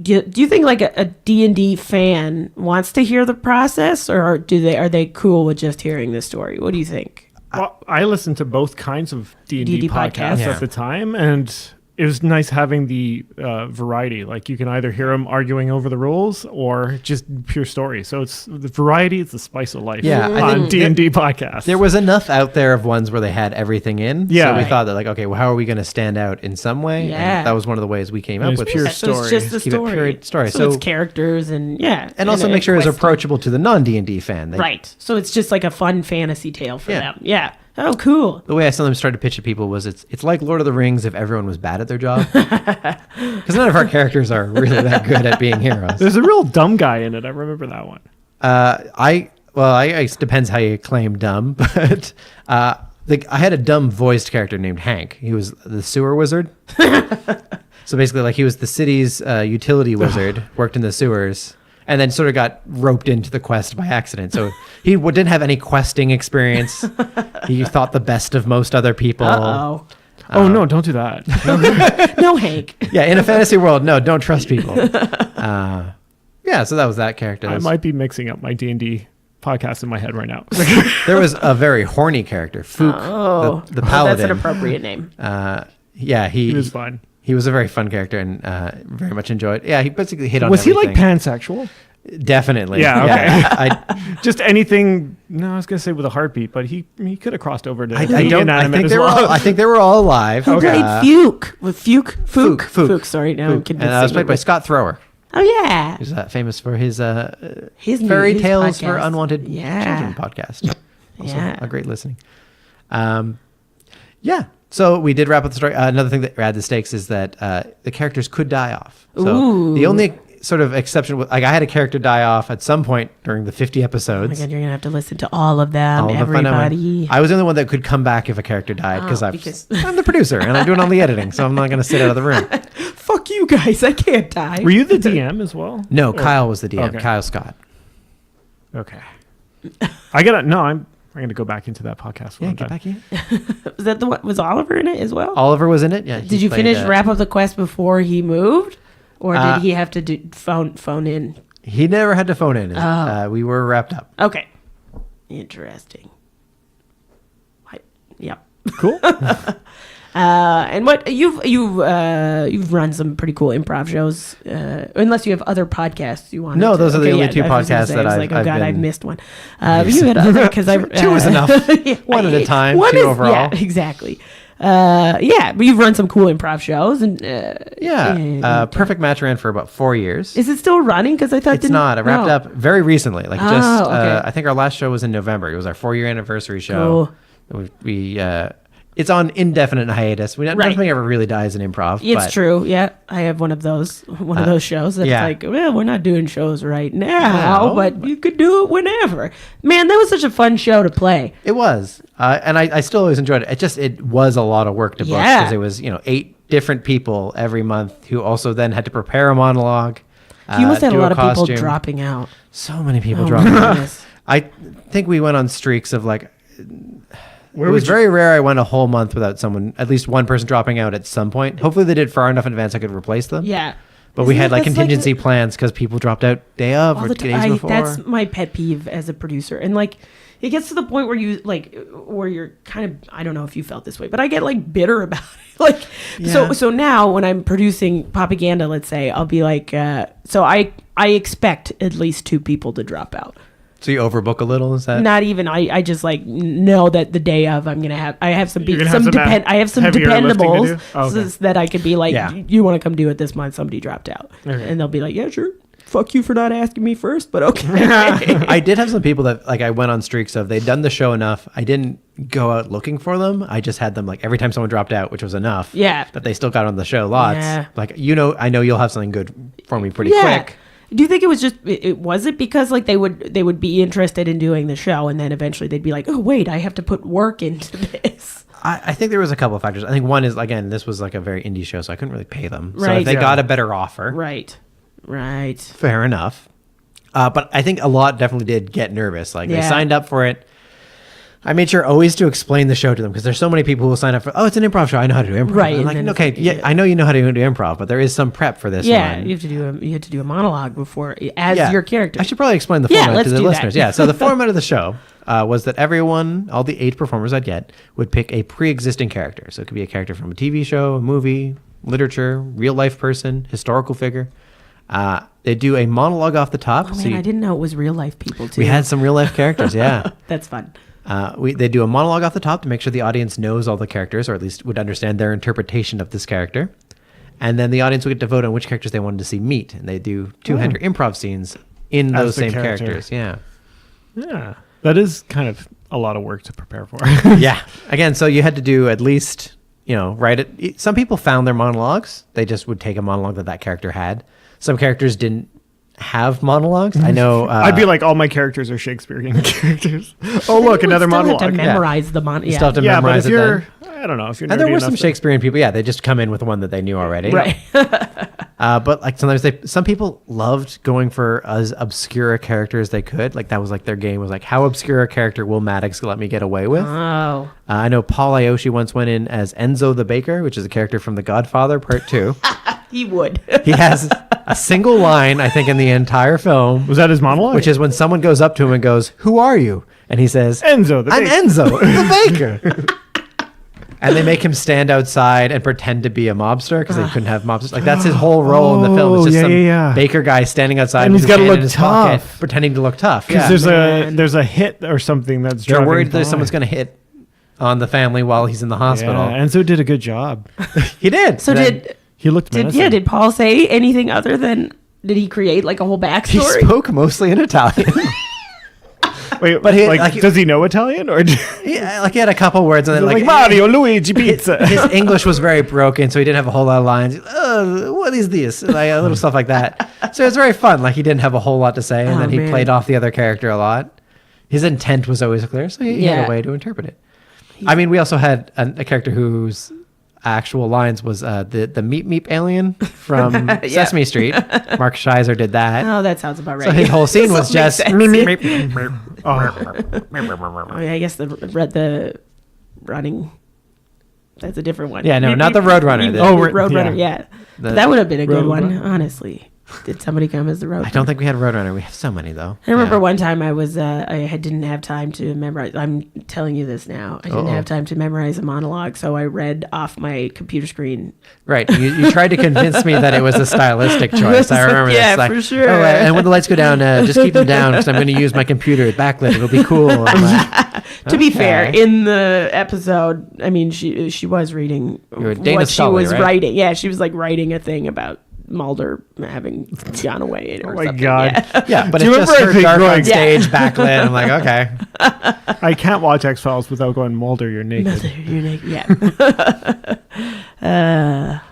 do you think like a D&D fan wants to hear the process, or are they cool with just hearing the story? What do you think? Well, I listened to both kinds of D&D D&D podcasts podcasts. Yeah. at the time, and it was nice having the variety. Like you can either hear them arguing over the rules or just pure story. So it's the variety is the spice of life. Yeah, I on think D&D podcasts. there was enough out there of ones where they had everything in. Yeah. So we Right. thought that like, okay, well, how are we going to stand out in some way? Yeah. And that was one of the ways we came It up was with pure this. So it's story. just the Keep it story. pure story. So So- it's characters and Also make sure it's quest. approachable to the non-D&D fan. Right. So it's just like a fun fantasy tale for Yeah. them. Yeah. Oh, cool. The way I sometimes tried to pitch to people was it's like Lord of the Rings if everyone was bad at their job. Because none of our characters are really that good at being heroes. There's a real dumb guy in it. I remember that one. I it depends how you claim dumb, but I had a dumb voiced character named Hank. He was the sewer wizard. So basically, like he was the city's utility wizard, worked in the sewers, and then sort of got roped into the quest by accident. So he didn't have any questing experience. He thought the best of most other people. Uh-oh. Oh, no, don't do that. No, Hank. Yeah, in a fantasy world, no, don't trust people. Yeah, so that was that character. I might be mixing up my D&D podcast in my head right now. There was a very horny character, Fook, Oh, the paladin. that's an appropriate name. Yeah, He was fun. He was a very fun character and very much enjoyed. Yeah, he basically hit on. Was he like everything. pansexual? Definitely. Yeah, okay. I Just anything. No, I was gonna say with a heartbeat, but he could have crossed over to I the don't. I inanimate think as they were. well. I think they were all alive. Who played Fuke? With Fuke? Fook. Sorry, now I'm And convinced. that was played by Scott Thrower. Oh yeah, Who's famous for his his fairy his tales for podcast. unwanted Yeah. children podcast. Also Yeah. a great listening. Yeah. So we did wrap up the story. Another thing that had the stakes is that the characters could die off. So Ooh. the only sort of exception, like I had a character die off at some point during the 50 Oh my episodes. god, you're gonna have to listen to all of them, All of the fun I went. everybody. I was the only one that could come back if a character died Oh, because because- I'm the producer and I'm doing all the editing, so I'm not going to sit out of the room. Fuck you guys, I can't die. Were you the DM as well? No, Kyle was the DM. Okay. Kyle Scott. Okay. I gotta. No, I'm going to go back into that podcast. when Yeah, I'm get done. back in. Was that the one? Was Oliver in it as well? Oliver was in it. Yeah. he Did you played, finish wrap up the quest before he moved, or did he have to do phone in? He never had to phone in. Oh. We were wrapped up. Okay, interesting. Yep. Cool. And what you've run some pretty cool improv shows, unless you have other podcasts you want. No, those are the only two I was gonna podcasts say, that I was I've- like, oh I've god, I've been- missed one. But you had other because I Two is enough. One at a time, One two is- overall. Yeah, exactly. Yeah, but you've run some cool improv shows, and Perfect Match ran for about 4 years. is it still running? Because I thought It's not. It wrapped up very recently. Like Oh, okay. I think our last show was in November. It was our 4-year anniversary show. Cool. It's on indefinite hiatus. Right. Nothing ever really dies in improv. It's but true. Yeah, I have one of those shows that's yeah. like, well, we're not doing shows right now, No, but you could do it whenever. Man, that was such a fun show to play. It was, and I still always enjoyed it. It was a lot of work to book Yeah. because it was 8 different people every month who also then had to prepare a monologue. You must have a do lot of people costume. dropping out. So many people Oh, dropping my out. goodness. I think we went on streaks of like. Where it was would you- very rare I went a whole month without someone, at least one person dropping out at some point. Hopefully they did far enough in advance I could replace them. Yeah. But we Isn't had like that's contingency plans because people dropped out day of all or the days time. before. That's my pet peeve as a producer. And like, it gets to the point where where you're kind of, I don't know if you felt this way, but I get like bitter about it. Like, Yeah. so now when I'm producing propaganda, let's say, I'll be like, so I expect at least 2 people to drop out. So you overbook a little, is that? Not even, I just like know that the day of I have some You're people, gonna have some, I have some heavier lifting to dependables do? Oh, okay. so that I could be like, Yeah. you want to come do it this month? Somebody dropped out. Okay. And they'll be like, yeah, sure. Fuck you for not asking me first, but okay. I did have some people that like I went on streaks of they'd done the show enough. I didn't go out looking for them. I just had them like every time someone dropped out, which was enough. Yeah. That they still got on the show lots. Yeah. Like I know you'll have something good for me pretty Yeah. quick. Do you think it was just was it because like they would be interested in doing the show and then eventually they'd be like, oh wait, I have to put work into this. I think there was a couple of factors. I think one is again this was like a very indie show, so I couldn't really pay them. So Right. if they got a better offer, Right. fair enough. But I think a lot definitely did get nervous. Like they Yeah. signed up for it. I made sure always to explain the show to them because there's so many people who will sign up for, oh, it's an improv show. I know how to do improv. Right, I'm and like, then it's okay, like, yeah, yeah. I know you know how to do improv, but there is some prep for this Yeah, one. you have to do a monologue before as your character. I should probably explain the Yeah, format let's to the do that. listeners. Yeah, so the format of the show was that everyone, all the 8 performers I'd get, would pick a pre-existing character. So it could be a character from a TV show, a movie, literature, real life person, historical figure. They do a monologue off the top. Oh man, I didn't know it was real life people too. We had some real life characters, yeah. That's fun. They do a monologue off the top to make sure the audience knows all the characters, or at least would understand their interpretation of this character. And then the audience would get to vote on which characters they wanted to see meet. And they do 200 improv scenes in As those the same character. characters. Yeah. Yeah. That is kind of a lot of work to prepare for. Yeah. Again, so you had to do at least, write it. Some people found their monologues. They just would take a monologue that character had. Some characters didn't have monologues. I know. I'd be like, all my characters are Shakespearean characters. Oh, look, You would another still monologue. have to memorize the monologue. You still have to Yeah, but memorize if it you're, then. I don't know, if you're And there nerdy were some enough to- Shakespearean people. Yeah, they just come in with one that they knew already. Right. But like sometimes some people loved going for as obscure a character as they could. Like that was like their game was like, how obscure a character will Maddox let me get away with? Oh. I know Paul Ioshi once went in as Enzo the Baker, which is a character from The Godfather Part 2. He would. He has a single line, I think, in the entire film, Was that his monologue? which is when someone goes up to him and goes, "Who are you?" And he says, Enzo the "I'm Baker." Enzo the Baker." And they make him stand outside and pretend to be a mobster because they couldn't have mobsters. Like that's his whole role in the film. It's Oh, just yeah, some yeah. baker guy standing outside And with he's his gotta hand look in his pocket, tough. pretending to look tough. Because Yeah. there's a hit or something that's They're driving worried that by. someone's going to hit on the family while he's in the hospital. Yeah, Enzo did a good job. He did. So Then He looked menacing. did Paul say anything other than did he create like a whole he backstory? spoke mostly in Italian. Wait, But he- like, like- does he know Italian or? Yeah, like he had a couple words and then like like Mario, Luigi, pizza. His English was very broken, so he didn't have a whole lot of lines. What is this? Like a little stuff like that. So it was very fun. Like he didn't have a whole lot to say, and Oh, then he man. played off the other character a lot. His intent was always clear, so he had Yeah. a way to interpret it. I mean, we also had a character whose actual lines was the Meep Meep alien from Sesame Street. Mark Scheiser did that. Oh, that sounds about right. So his whole scene was Makes just sense. meep, meep, meep. Oh, yeah, I guess the running. That's a different one. Yeah, no, not the Roadrunner. Oh, The- Roadrunner, yeah. yeah. But that would have been a good one, Roadrunner. honestly. Did somebody come as the Roadrunner? I don't think we had Roadrunner. We have so many though. I remember Yeah. one time I was didn't have time to memorize. I'm telling you this now. I didn't Uh-oh. have time to memorize a monologue, so I read off my computer screen. Right. You tried to convince me that it was a stylistic choice. I remember Yeah, this. Like, for sure. "Oh, and when the lights go down, just keep them down because I'm going to use my computer backlit. It'll be cool." I'm like, To be fair, Okay. in the episode, I mean, she was reading were Dana what she Scully, was right? writing. Yeah, she was like writing a thing about Mulder having gone away or Oh my something. God. Yeah. yeah, but Do you it's just remember her I think dark on going- stage backlit. I'm like, okay. I can't watch X Files without going Mulder. You're naked. You're naked, yeah.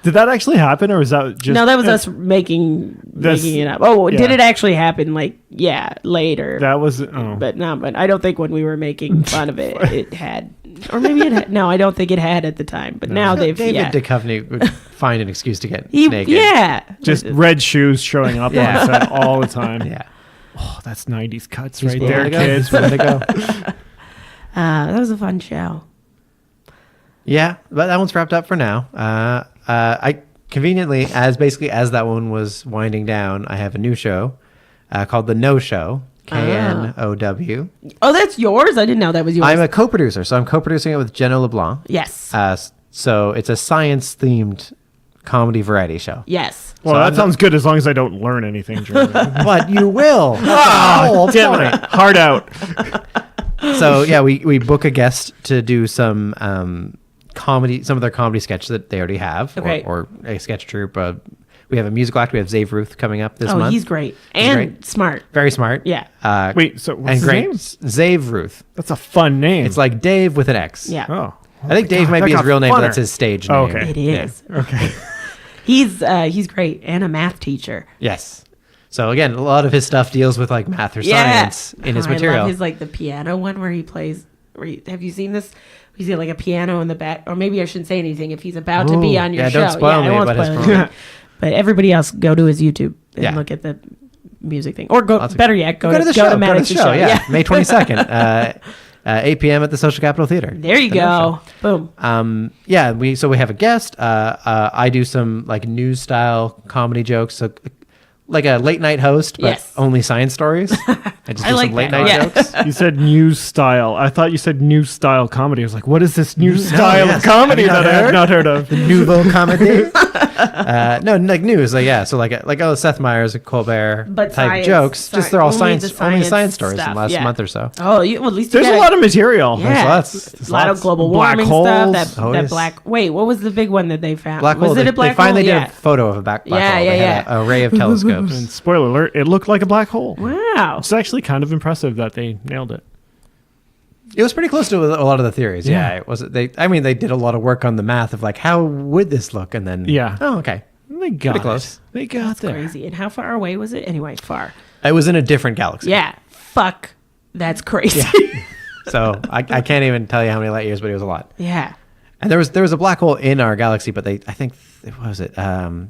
Did that actually happen, or was that just? No, that was us making it up. Oh, did yeah. it actually happen? Like, yeah, later. That was. Oh. But I don't think when we were making fun of it, it had Or maybe it had. No, I don't think it had at the time. But now they've. David Duchovny would find an excuse to get He, naked. yeah. Just red shoes showing up Yeah. on set all the time. Yeah. Oh, that's 90s cuts He's right willing there, to go. kids. He's willing to go. That was a fun show. Yeah, but that one's wrapped up for now. I conveniently, as that one was winding down, I have a new show called The No Show. KNOW. Oh, that's yours? I didn't know that was yours. I'm a co-producer, so I'm co-producing it with Jenna LeBlanc. Yes. So it's a science-themed comedy variety show. Yes. Well, that sounds good as long as I don't learn anything during it. But you will. That's the whole Damn point. it. Hard out. So yeah, we book a guest to do some comedy, some of their comedy sketches that they already have, Okay. or a sketch troupe. We have a musical act. We have Zave Ruth coming up this Oh, month. he's great. And great. smart. Very smart. Yeah. Wait, so what's and his great. name? Zave Ruth. That's a fun name. It's like Dave with an X. Yeah. Oh. I think Dave God, might that be his got real name, but funner. that's his stage name. Oh, okay. It is. Okay. He's great. And a math teacher. Yes. So again, a lot of his stuff deals with like math or science in his I material. love his like the piano one where he plays. Have you seen this? He's got like a piano in the back, or maybe I shouldn't say anything if he's about to be Ooh, on your yeah, show. don't spoil me I won't about his spoil program. anything. But everybody else, go to his YouTube and Yeah. look at the music thing, or go. Lots of- Better yet, go to the show. Maddox's show. Yeah. May 22nd, 8 p.m. at the Social Capitol Theater. There you The No go. Boom. Show. We have a guest. I do some like news style comedy jokes, so like a late night host, but Yes. only science stories. I just I do like some late that. night Yeah. jokes. You said new style. I thought you said new style comedy. I was like, what is this new style yes. of comedy Have you that not I have heard? not heard of? Nouveau comedy. No, like news. Like, yeah. So like Seth Meyers, Colbert But type science, jokes. Just they're all only science, the only science science stories stuff, from the last yeah. month or so. Oh, well, at least you There's a got lot of material. Yeah, lots. a lot of global Black warming holes. stuff. That Always. black. Wait, what was the big one that they found? Black was hole. it They, a black they finally hole? did a photo of a black hole. Yeah, They had yeah. an array of telescopes. And spoiler alert, it looked like a black hole. Wow. It's actually kind of impressive that they nailed it. It was pretty close to a lot of the theories. Yeah. Yeah, it was. They did a lot of work on the math of like how would this look, and then Yeah. Oh, okay. They got Pretty close. it. They got there. Crazy. And how far away was it? Anyway, far. It was in a different galaxy. Yeah. Fuck. That's crazy. So I can't even tell you how many light years, but it was a lot. Yeah. And there was a black hole in our galaxy, but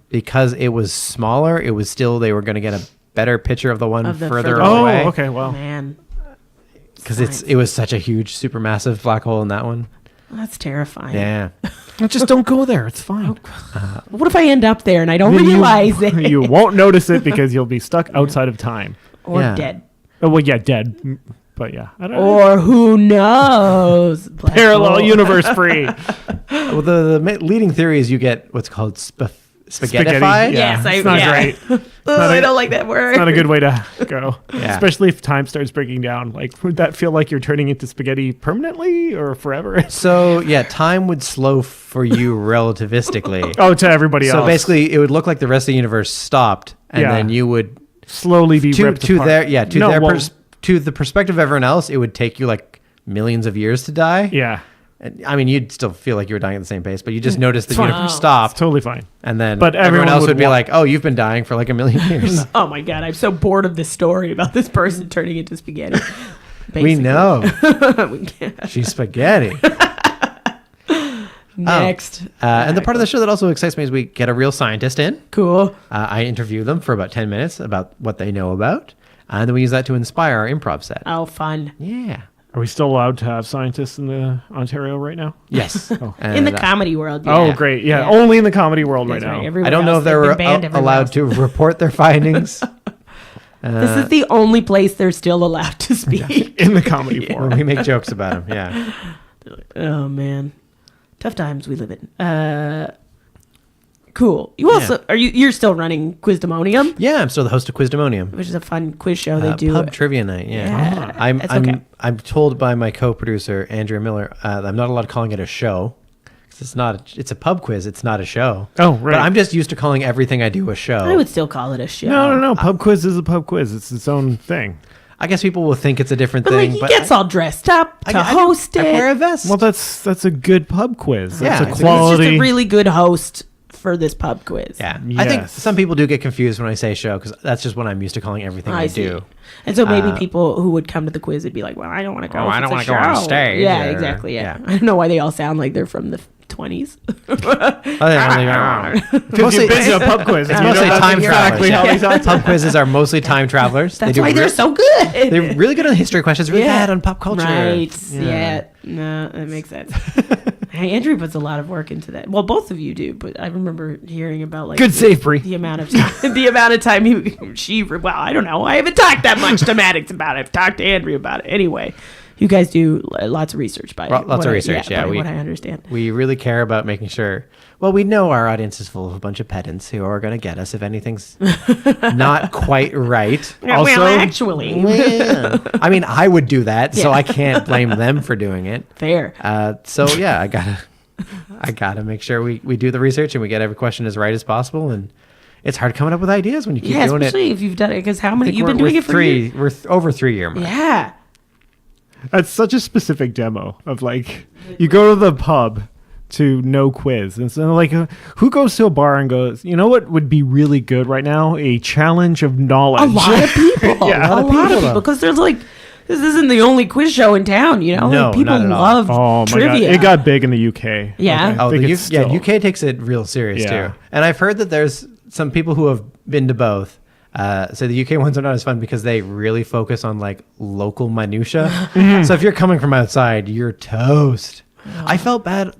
because it was smaller, it was still they were going to get a better picture of the one Of the further further Oh, away. okay. Well, Man. Because it was such a huge, supermassive black hole in that one. That's terrifying. Yeah. just don't go there. It's fine. What if I end up there and I don't Then realize it? You won't notice it because you'll be stuck outside of time. Or Yeah. dead. Oh, well, yeah, dead. But yeah. I don't know. Or who knows? Black Parallel hole. universe free. Well, the leading theory is you get what's called spaghettified. Yeah, Yes, it's not great. Ugh, I don't like that word. Not a good way to go. Yeah. Especially if time starts breaking down. Like, would that feel like you're turning into spaghetti permanently or forever? So yeah, time would slow for you relativistically. Oh, to everybody else. So basically, it would look like the rest of the universe stopped, and Yeah. then you would slowly be ripped apart. to the perspective of everyone else, it would take you like millions of years to die. Yeah. And, I mean, you'd still feel like you were dying at the same pace, but you just noticed the fine. universe Oh. stopped, It's totally fine. and then But everyone everyone else would would be wa- like, "Oh, you've been dying for like a million years." Oh my god, I'm so bored of this story about this person turning into spaghetti. We Basically. know We can't. she's spaghetti. Next. And the part of the show that also excites me is we get a real scientist in. Cool. I interview them for about 10 minutes about what they know about, and then we use that to inspire our improv set. Oh, fun. Yeah. Are we still allowed to have scientists in the Ontario right now? Yes. In the comedy world. Yeah. Oh, great. Yeah, Yeah. only in the comedy world That's right now. Everywhere I don't know else, if they they've were been banned everywhere allowed else. to report their findings. This is the only place they're still allowed to speak. In the comedy when forum. we make jokes about them. Yeah. Oh man, tough times we live in. Cool. You also you're still running Quizdamonium, Yeah, I'm still the host of Quizdamonium. which is a fun quiz show they do. Pub trivia night. Yeah. Yeah, that's okay. I'm told by my co-producer Andrea Miller that I'm not allowed calling it a show. 'Cause it's a pub quiz. It's not a show. Oh, right. But I'm just used to calling everything I do a show. I would still call it a show. No. Pub quiz is a pub quiz. It's its own thing. I guess people will think it's a different But thing. like he gets all dressed up to host I it. wear a vest. Well, that's a good pub quiz. Yeah, That's it's a a- He's just quality. a really good host for this pub quiz. Yeah. I think Yes. some people do get confused when I say show because that's just what I'm used to calling everything I see. do. And so maybe people who would come to the quiz would be like, well, I don't want to go. I don't want to go on stage. Yeah, or- exactly. Yeah. I don't know why they all sound like they're from the 20s. Mostly, You've been to a pub quiz. it's and you mostly know time exactly how travelers. they talk. Pub quizzes are mostly time travelers. That's do why they're so good. They're really good on history questions, really bad on pop culture. Right. Yeah. No, that makes sense. Hey, Andrew puts a lot of work into that. Well, both of you do, but I remember hearing about like Good save, Brie. the amount of time, well, I don't know. I haven't talked that much to Maddox about it. I've talked to Andrew about it. Anyway, you guys do lots of research by Lots of research, yeah. by what I understand. We really care about making sure. Well, we know our audience is full of a bunch of pedants who are going to get us if anything's not quite right. Well, actually, Well, I mean, I would do that, so I can't blame them for doing it. fair. So yeah, I gotta make sure we do the research and we get every question as right as possible. And it's hard coming up with ideas when you keep doing it. Especially if you've done it. Because how many I think you've been doing it for years? We're over 3 year mark. Yeah. That's such a specific demo of like you go to the pub to no quiz, and so like who goes to a bar and goes, you know what would be really good right now? A challenge of knowledge. A lot of people. Yeah. a lot of people. Because there's like, this isn't the only quiz show in town, you know? No, Like, people not at all. love Oh my trivia. god, it got big in the UK. Yeah? Oh, think the it's still- UK takes it real serious Yeah. too. And I've heard that there's some people who have been to both. So the UK ones are not as fun because they really focus on like local minutia. So if you're coming from outside, you're toast. I felt bad.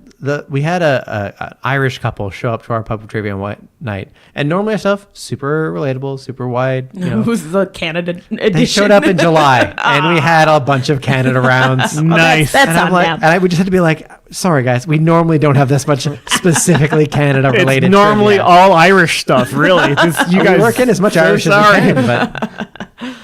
We had a Irish couple show up to our pub trivia one night, and normally our stuff super relatable, super wide. You know, Who's the Canada edition? they showed up in July, and we had a bunch of Canada rounds. Nice. That's And I'm on like, them. and I would just have to be like, sorry guys, we normally don't have this much specifically Canada It's related. normally trivia. all Irish stuff, really. You We guys work in as much so Irish sorry. as we can, but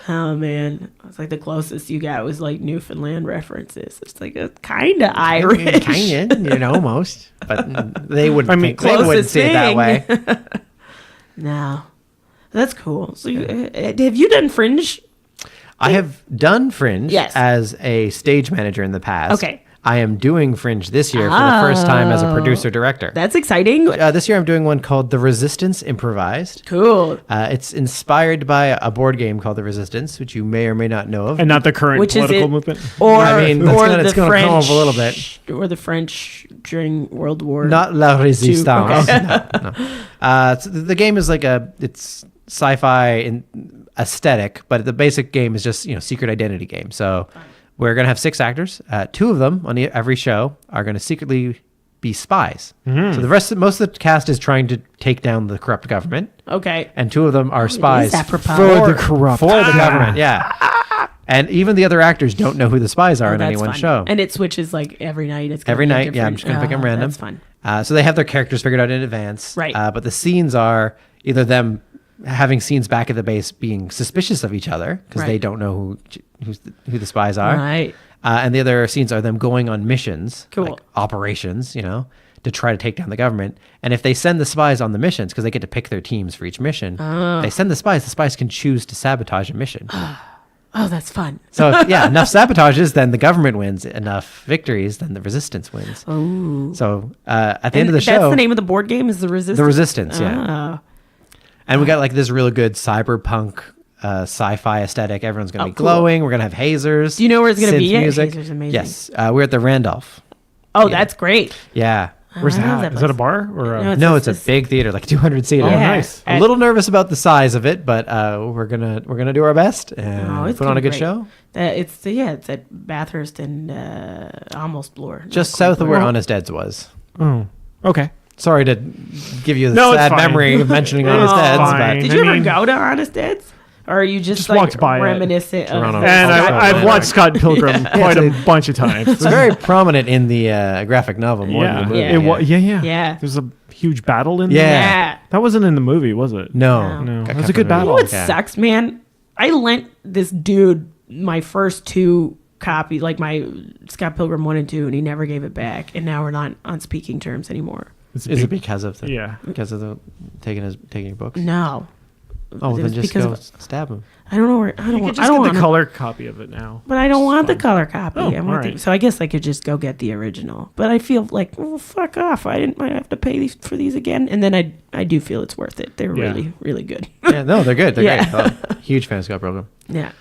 Oh, man. It's like the closest you got was like Newfoundland references. It's like a kind of Irish. kind of, almost. But they wouldn't. I mean, they wouldn't closest see it that way. thing. No. That's cool. So have you done Fringe? I have done Fringe Yes. as a stage manager in the past. Okay. I am doing Fringe this year for the first time as a producer director. That's exciting. This year I'm doing one called The Resistance Improvised. Cool. It's inspired by a board game called The Resistance, which you may or may not know of. And not the current Which is political it? movement. Or, I mean, it's gonna come up a little bit. Or the French during World War. Not La Resistance. Okay. No. So the game is like it's sci-fi in aesthetic, but the basic game is just secret identity game. So we're gonna have 6 actors. 2 of them on every show are gonna secretly be spies. So most of the cast is trying to take down the corrupt government, Okay. and 2 of them are spies apropos. For the corrupt. for the government. Yeah. And even the other actors don't know who the spies are in any That's one fun. show. And it switches like every night. It's gonna Every be night, yeah, I'm different. just going to pick them random. That's fun. So they have their characters figured out in advance. Right. But the scenes are either them having scenes back at the base being suspicious of each other because they Right. don't know who the spies are. Right. And the other scenes are them going on missions, Cool. like operations, to try to take down the government. And if they send the spies on the missions, because they get to pick their teams for each mission, they send the spies can choose to sabotage a mission. Oh, that's fun. So enough sabotages, then the government wins. Enough victories, then the resistance wins. Ooh. So at the end of the That's show, the name of the board game is The Resistance? The Resistance, yeah. Oh. And we got like this really good cyberpunk sci-fi aesthetic. Everyone's going to be cool. glowing. We're going to have hazers. Do you know where it's gonna synth be? Yeah, music. hazers amazing. Yes. We're at the Randolph. Oh, that's great. Yeah. Where's I love that? that Is that a place. bar or a? No, No, it's a big theater, like 200 seater. Oh, Yeah. nice. A little nervous about the size of it, but we're gonna do our best and Oh, it's put on gonna a good be great. show. It's at Bathurst and almost Bloor. Just Not south quite of where Bloor. Honest Ed's was. Oh, okay. Sorry to give you the No, it's sad fine. memory of mentioning It's Honest Ed's, fine. but Did you I ever mean- go to Honest Ed's? Or are you just like walked by it. reminiscent of Toronto. the And Also, I've watched Scott Pilgrim quite a it's bunch of times. it's very prominent in the graphic novel more than Yeah, the movie. Yeah. It wa- yeah. Yeah. There's a huge battle in Yeah. there. Yeah. That wasn't in the movie, was it? No, No. Got It was a cut good from the movie. You know battle. what Yeah. sucks, man? I lent this dude my first 2 copies, like my Scott Pilgrim 1 and 2, and he never gave it back. And now we're not on speaking terms anymore. It's Is it big- because of the Yeah. because of the taking your books? No. Oh, It then was just because go of- stab him. I don't know where. I don't You want. could I just don't get want the color copy of it now. But I don't want the fine. color copy. Oh, I want alright. so I guess I could just go get the original. But I feel like, well, fuck off. I have to pay for these again. And then I do feel it's worth it. They're Yeah. really, really good. Yeah, no, they're good. They're Yeah. great. Oh, huge fan of Scott Pilgrim. Yeah.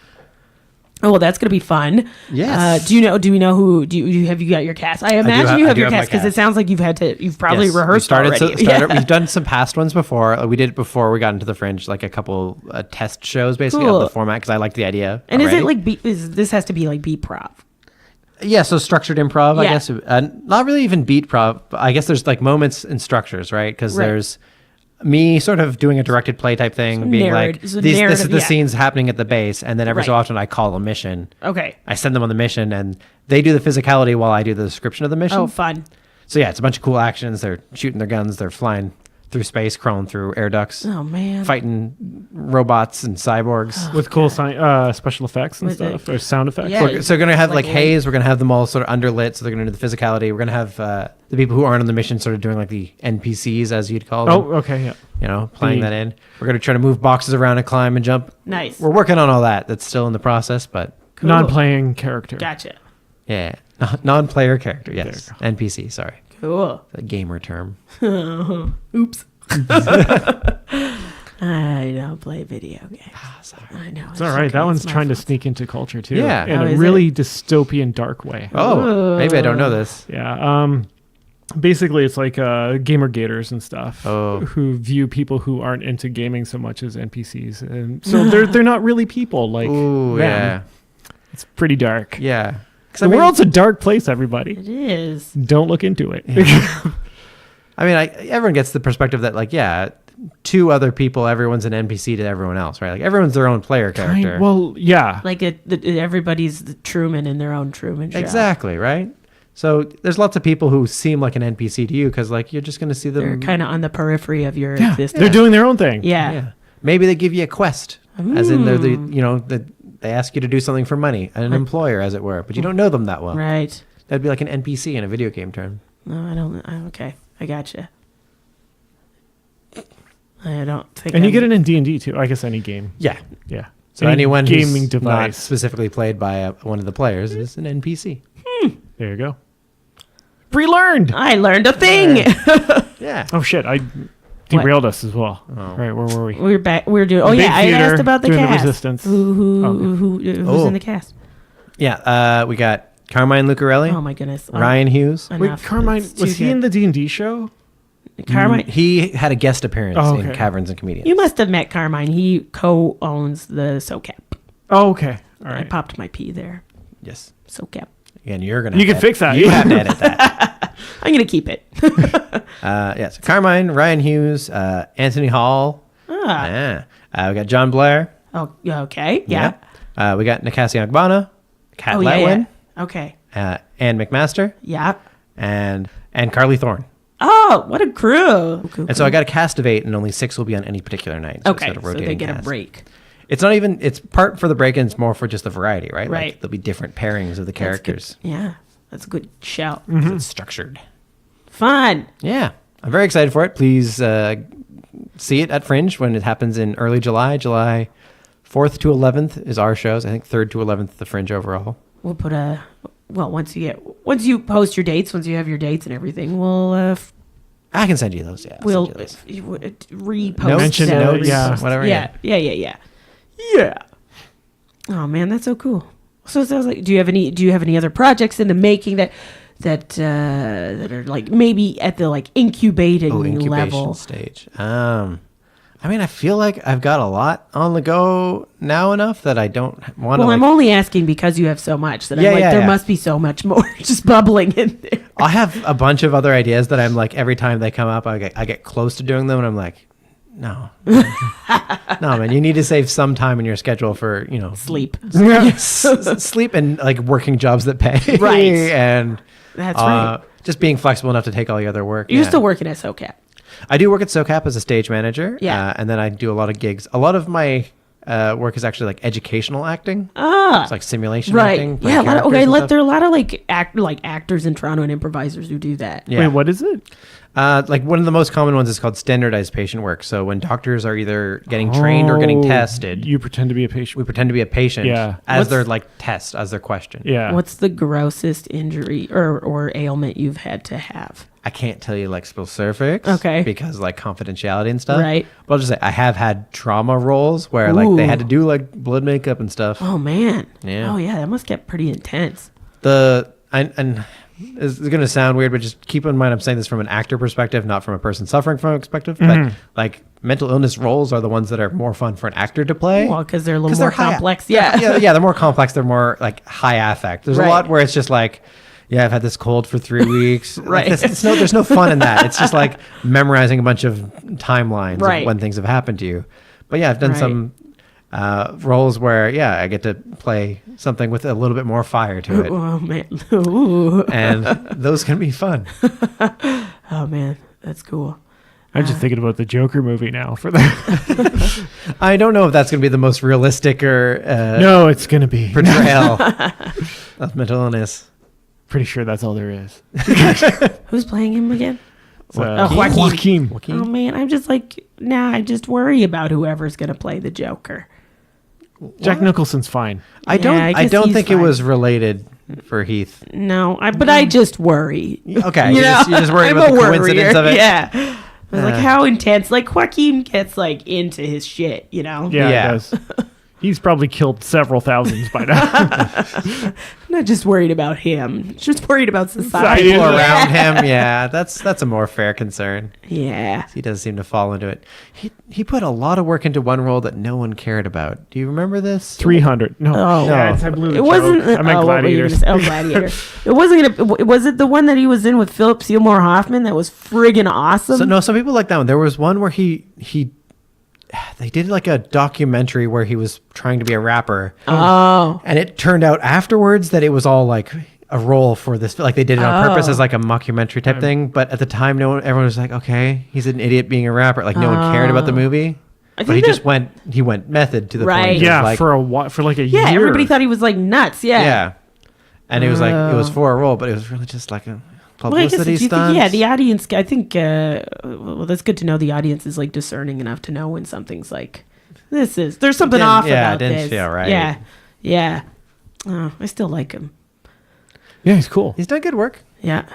Oh, well, that's gonna be fun. Yes. Do we know who? Have you got your cast? I imagine you I have do your have my cast because it cast. sounds like you've probably Yes, rehearsed we already. We've done some past ones before. We did it before we got into the Fringe, like a couple test shows basically Cool. of the format because I liked the idea. And already. is it like this has to be like beat prov? Yeah, so structured improv, I Yeah. guess. Not really even beat prov. But I guess there's like moments and structures, right? Because Right. there's me sort of doing a directed play type thing, being like, this is narrative, the yeah. scenes happening at the base, and then every so Right. often I call a mission. Okay. I send them on the mission, and they do the physicality while I do the description of the mission. Oh, fun. So yeah, it's a bunch of cool actions. They're shooting their guns. They're flying through space, crawling through air ducts, Oh man. fighting robots and cyborgs. With cool special effects and With stuff, it. or sound effects. Yeah. So we're gonna have Like like haze. We're gonna have them all sort of underlit. So they're gonna do the physicality. We're gonna have the people who aren't on the mission sort of doing like the NPCs, as you'd call them. Oh, okay, yeah. You know, playing The- that in. We're gonna try to move boxes around and climb and jump. Nice. We're working on all that. That's still in the process, but Cool. Non-playing character. Gotcha. yeah, non-player character. Yes, There you NPC. Sorry, Cool. a gamer term. Oops. I don't play video games. Sorry. I know. It's all right. That one's my trying to fault. sneak into culture too. Yeah. in Oh, a is really dystopian, dark way. Oh, maybe I don't know this. Yeah. Basically, it's like gamer gators and stuff Oh. who view people who aren't into gaming so much as NPCs, and so they're not really people like Ooh, them. yeah, It's pretty dark. yeah. 'Cause The world's a dark place, everybody. It is. Don't look into it. I mean, everyone gets the perspective that, like, yeah, to other people, everyone's an NPC to everyone else, right? Like, everyone's their own player character. Well, yeah. Like everybody's the Truman in their own Truman show. Exactly, right? So there's lots of people who seem like an NPC to you because, like, you're just going to see them. They're kind of on the periphery of your Yeah, existence. they're doing their own thing. Yeah. Yeah. Maybe they give you a quest, as in they're the, they ask you to do something for money, an employer, as it were, but you don't know them that well. Right. That'd be like an NPC in a video game term. No, I don't. Okay, I gotcha. I don't think. And you I'm- get it in D&D too. I guess any game. Yeah. Yeah. So Any anyone gaming who's not device. specifically played by one of the players is an NPC. There you go. Relearned. I learned a thing. Yeah. Oh shit! I derailed us as well. Oh. All right, where were we? We're back. We're doing. Oh Big yeah, I theater, asked about the doing the cast. Resistance. Who's Oh. in the cast? Yeah. We got Carmine Lucarelli, Oh my goodness. Ryan Hughes. Enough. Wait, Carmine, It's was too he in good. the D&D show? Carmine? He had a guest appearance Oh, in okay. Caverns and Comedians. You must have met Carmine. He co-owns the SoCap. Oh, okay. All I right. popped my P there. Yes. SoCap. Again, you're gonna. You have can to- fix that. You have to edit that. I'm gonna keep it. Yes. Carmine, Ryan Hughes, Anthony Hall. Ah. We got John Blair. Oh, okay. Yeah. We got Nikasi Agbana, Kat Oh yeah, Letwin, yeah. Okay. Ann McMaster, Yeah. and Carly Thorne. Oh, what a crew. And so I got a cast of 8, and only 6 will be on any particular night. So it's Okay, sort of so they rotating get a cast. break. It's not even. It's part for the break-in. It's more for just the variety, right? Right. Like, there'll be different pairings of the That's characters. good. Yeah, that's a good shout. It's structured. Fun. Yeah, I'm very excited for it. Please see it at Fringe when it happens in early July. July 4th to 11th is our shows. I think 3rd to 11th the Fringe overall. We'll put once you post your dates, once you have your dates and everything, we'll I can send you those. Yeah, we'll send you those. repost Notes, Mention them. it, yeah. whatever. Yeah. Oh man, that's so cool. So it sounds like, do you have any other projects in the making that are like maybe at the like incubating incubation level? stage. I mean, I feel like I've got a lot on the go now enough that I don't want to. Well, I'm only asking because you have so much that Yeah, I'm like, yeah, there yeah. must be so much more just bubbling in there. I have a bunch of other ideas that I'm like, every time they come up, I get close to doing them, and I'm like, no, no, man, you need to save some time in your schedule for Sleep. sleep and like working jobs that pay, Right. And That's right. just being flexible enough to take all the other work. You're Yeah. still working at SoCap. I do work at SoCap as a stage manager, Yeah. and then I do a lot of gigs. A lot of my work is actually like educational acting. Ah, It's like simulation right. acting. Yeah, a lot of, characters and stuff. there are a lot of like actors in Toronto and improvisers who do that. Yeah. Wait, what is it? Like one of the most common ones is called standardized patient work. So when doctors are either getting trained or getting Oh, tested, You pretend to be a patient. we pretend to be a patient Yeah. as their like test, as their question. Yeah. What's the grossest injury or ailment you've had to have? I can't tell you like specifics, Okay. because like confidentiality and stuff. Right. But I'll just say I have had trauma roles where like they had to Ooh. do like blood makeup and stuff. Oh man. Yeah. Oh yeah, that must get pretty intense. And it's going to sound weird, but just keep in mind I'm saying this from an actor perspective, not from a person suffering from a perspective. But like mental illness roles are the ones that are more fun for an actor to play. Well, because they're a little 'Cause more they're high- complex. Yeah. yeah, they're more complex. They're more like high affect. There's Right. a lot where it's just like, yeah, I've had this cold for 3 weeks. Right. Like, there's no fun in that. It's just like memorizing a bunch of timelines Right. of when things have happened to you. But yeah, I've done Right. some roles where, yeah, I get to play something with a little bit more fire to it. Oh man. Ooh. And those can be fun. Oh man, that's cool. I'm just thinking about the Joker movie now for that. I don't know if that's going to be the most realistic or No, it's going to be. portrayal of mental illness. Pretty sure that's all there is. Who's playing him again? It's, Joaquin. Joaquin. Oh man, I'm just like, I just worry about whoever's gonna play the Joker. Jack Nicholson's fine. I Yeah, I guess don't he's think it fine. was related for Heath. No, but I just worry. Okay, You know? you're just worried I'm about a the coincidence worrier. of it. Yeah. I was like, how intense? Like Joaquin gets like into his shit, you know? Yeah, Yeah. He does. He's probably killed several thousands by now. I'm not just worried about him. Just worried about society. Society. People around him, yeah, that's a more fair concern. Yeah. He does seem to fall into it. He put a lot of work into one role that no one cared about. Do you remember this? 300. No. Oh. Yes, I blew the It wasn't. joke. I meant what were you Gladiators. gonna say? Oh, Gladiator. It wasn't gonna. Was it the one that he was in with Philip Seymour Hoffman that was friggin' awesome? So no, some people like that one. There was one where they did like a documentary where he was trying to be a rapper. Oh. And it turned out afterwards that it was all like a role for this, like they did it on purpose as like a mockumentary type thing. But at the time, everyone was like, okay, he's an idiot being a rapper. Like no one cared about the movie. I But he think just went method to the Right. point. of, Yeah, like, for a while, for like a Yeah, year. everybody thought he was like nuts. Yeah. yeah. And it was like, it was for a role, but it was really just like a Well, I guess publicity if you stunt. think, the audience. I think. Well, that's good to know. The audience is like discerning enough to know when something's like, there's something didn't- off yeah, it about didn't this. feel right. Yeah. Yeah. Oh, I still like him. Yeah, he's cool. He's done good work. Yeah.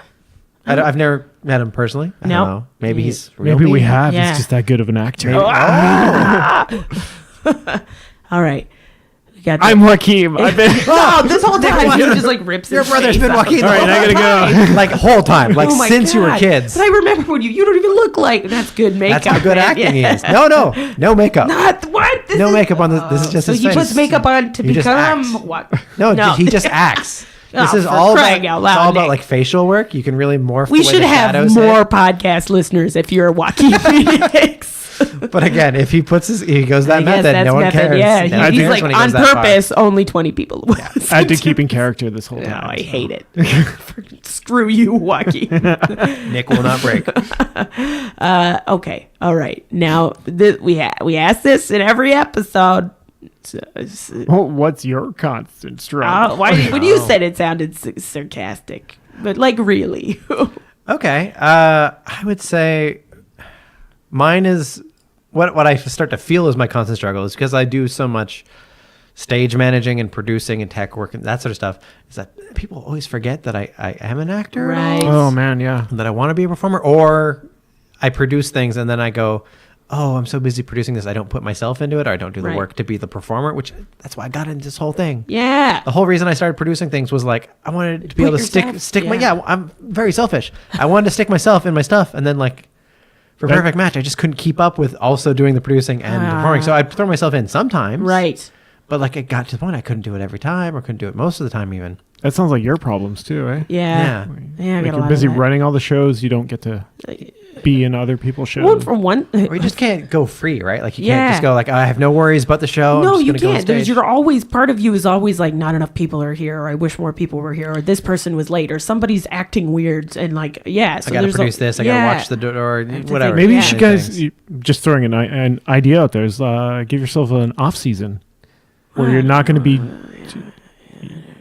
I've never met him personally. I Nope. don't know. Maybe he's real Maybe we mean. have. Yeah. He's just that good of an actor. All right. We got I'm Joaquin. I've been. Oh, this whole time he just like rips Your his brother's face been off. Joaquin. All right, I gotta go. Like whole time, like Oh my since you were God. kids. But I remember when you don't even look like. That's good makeup. That's how good man. acting Yeah. he is. No makeup. Not what? This No is- makeup on this. This is just So his he face. puts makeup on to He just become acts. what? No, he just acts. This Oh, is for all crying about, out loud, it's all about Nick. like facial work. You can really morph. We the way should the have shadows more hit. podcast listeners if you're Joaquin Phoenix. But again, if he goes that I guess method, that's no one method. cares. Yeah, No one he's cares like when he on goes that far. purpose. Only 20 people. I had to keep in character this whole No, time. I hate it. Screw you, Joaquin. Nick will not break. Okay, all right. Now we ask this in every episode. Well, what's your constant struggle? When you said it sounded sarcastic, but like really. Okay, I would say mine is what I start to feel is my constant struggle is because I do so much stage managing and producing and tech work and that sort of stuff. Is that people always forget that I am an actor, Right. Oh man, yeah. and that I want to be a performer, or I produce things and then I go, oh, I'm so busy producing this, I don't put myself into it, or I don't do the Right. work to be the performer. Which that's why I got into this whole thing. Yeah. The whole reason I started producing things was like I wanted to be Put able to yourself- stick my yeah. I'm very selfish. I wanted to stick myself in my stuff, and then like for Perfect Match, I just couldn't keep up with also doing the producing and the performing. So I'd throw myself in sometimes, Right. But like it got to the point I couldn't do it every time, or couldn't do it most of the time even. That sounds like your problems too, eh? Yeah. Yeah. Yeah. I Like got a you're lot busy of that. running all the shows, you don't get to be be in other people's shows. Well, for one, Or you just can't go free, right? Like you Yeah. can't just go like, I have no worries about the show. no, I'm you just gonna can't. Go on There's stage. you're always part of you is always like not enough people are here, or I wish more people were here, or this person was late, or somebody's acting weird, and like yeah. So I gotta there's produce this. I gotta watch the or whatever. Maybe you Yeah. should guys just throwing an idea out there is give yourself an off season where you're not going to be,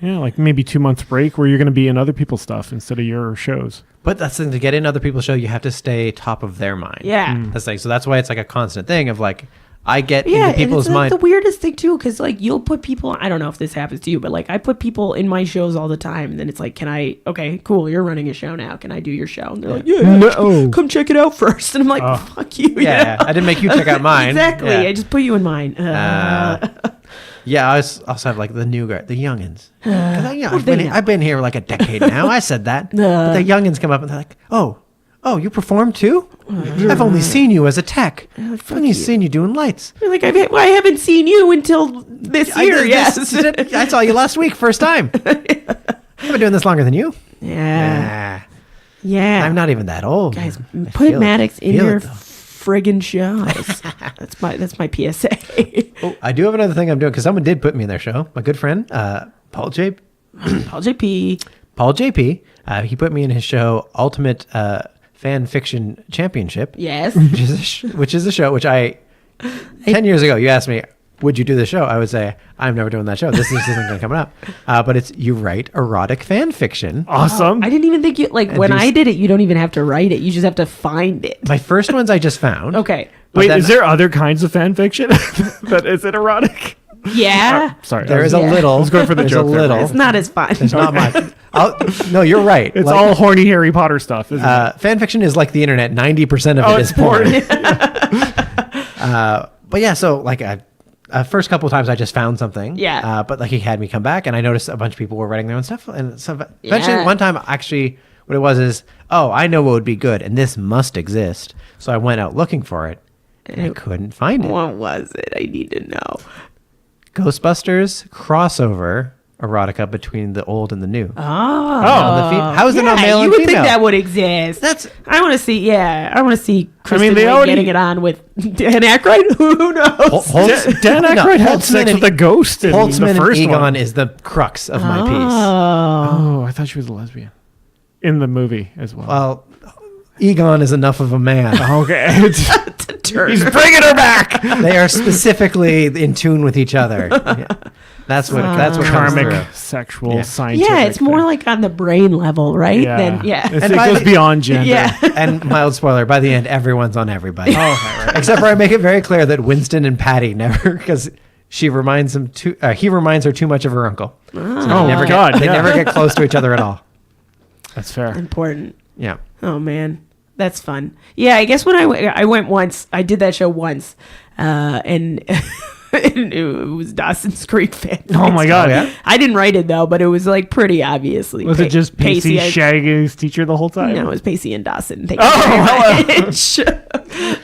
like maybe 2 months break where you're going to be in other people's stuff instead of your shows. But that's the thing, to get in other people's show, you have to stay top of their mind. Yeah. That's the thing. So that's why it's like a constant thing of like, I get Yeah, into people's and it's mind. like the weirdest thing too, because like you'll put people. I don't know if this happens to you, but like I put people in my shows all the time, and then it's like, can I? Okay, cool. You're running a show now. Can I do your show? And they're like, yeah, No. come check it out first. And I'm like, fuck you. yeah, I didn't make you check out mine. Exactly. Yeah. I just put you in mine. Yeah, I also have like the new guy, the youngins. 'Cause they know? I've been here like a decade now. I said that. But the youngins come up and they're like, oh, you perform too? I've only seen you as a tech. I've only seen you doing lights. You're like, I haven't seen you until this year. Yes. I saw you last week, first time. I've been doing this longer than you. Yeah. Nah, Yeah. I'm not even that old. Guys, I put feel it. Maddox in Feel your it, though. friggin' shows. That's my PSA. Oh, I do have another thing I'm doing because someone did put me in their show. My good friend, Paul JP. Paul JP. He put me in his show, Ultimate Fan Fiction Championship. Yes. which is a show which 10 years ago, you asked me, would you do the show? I would say, I'm never doing that show. This isn't going to come up. But you write erotic fan fiction. Awesome. I didn't even think you like when I did it. You don't even have to write it. You just have to find it. My first ones I just found. Okay. But Wait, then- is there other kinds of fan fiction that isn't erotic? Yeah. Sorry. There is a Yeah. little. I was going for the there's joke a there. little. It's not as fun. There's not much. No, you're right. It's Like, all horny Harry Potter stuff, isn't it? fan fiction is like the internet. 90% of Oh, it it's is porn. porn. But yeah, so like first couple of times I just found something. Yeah. But like he had me come back, and I noticed a bunch of people were writing their own stuff, and so eventually Yeah. one time actually what it was is, I know what would be good, and this must exist. So I went out looking for it, and I couldn't find it. What was it? I need to know. Ghostbusters crossover erotica between the old and the new. Oh. How is there not male you and would female? think that would exist. I want to see. Yeah, I want to see Kristen they Wiig already- getting it on with Dan Aykroyd. Who knows? Dan Aykroyd had Holtzman sex and- with a ghost in Holtzman the and first Egon one. is the crux of my piece. Oh. Oh, I thought she was a lesbian. In the movie as well. Well, Egon is enough of a man. Okay. To turn He's her. bringing her back. They are specifically in tune with each other. Yeah. That's what comes Karmic through. sexual Yeah. scientific. Yeah, it's more thing. like on the brain level, right? Yeah. Then yeah. It by goes the- beyond gender. Yeah. And mild spoiler, by the end, everyone's on everybody. Oh, okay, right. Except for I make it very clear that Winston and Patty never, because he reminds her too much of her uncle. So Oh, never God. they yeah. never get close to each other at all. That's fair. Important. Yeah. Oh man, that's fun. Yeah, I guess when I went once, I did that show once, and it was Dawson's Creek fan. Oh, my God. Oh, yeah? I didn't write it though, but it was like pretty obviously. Was it just Pacey and- shagging his teacher the whole time? No, it was Pacey and Dawson. Thank Oh, you very much.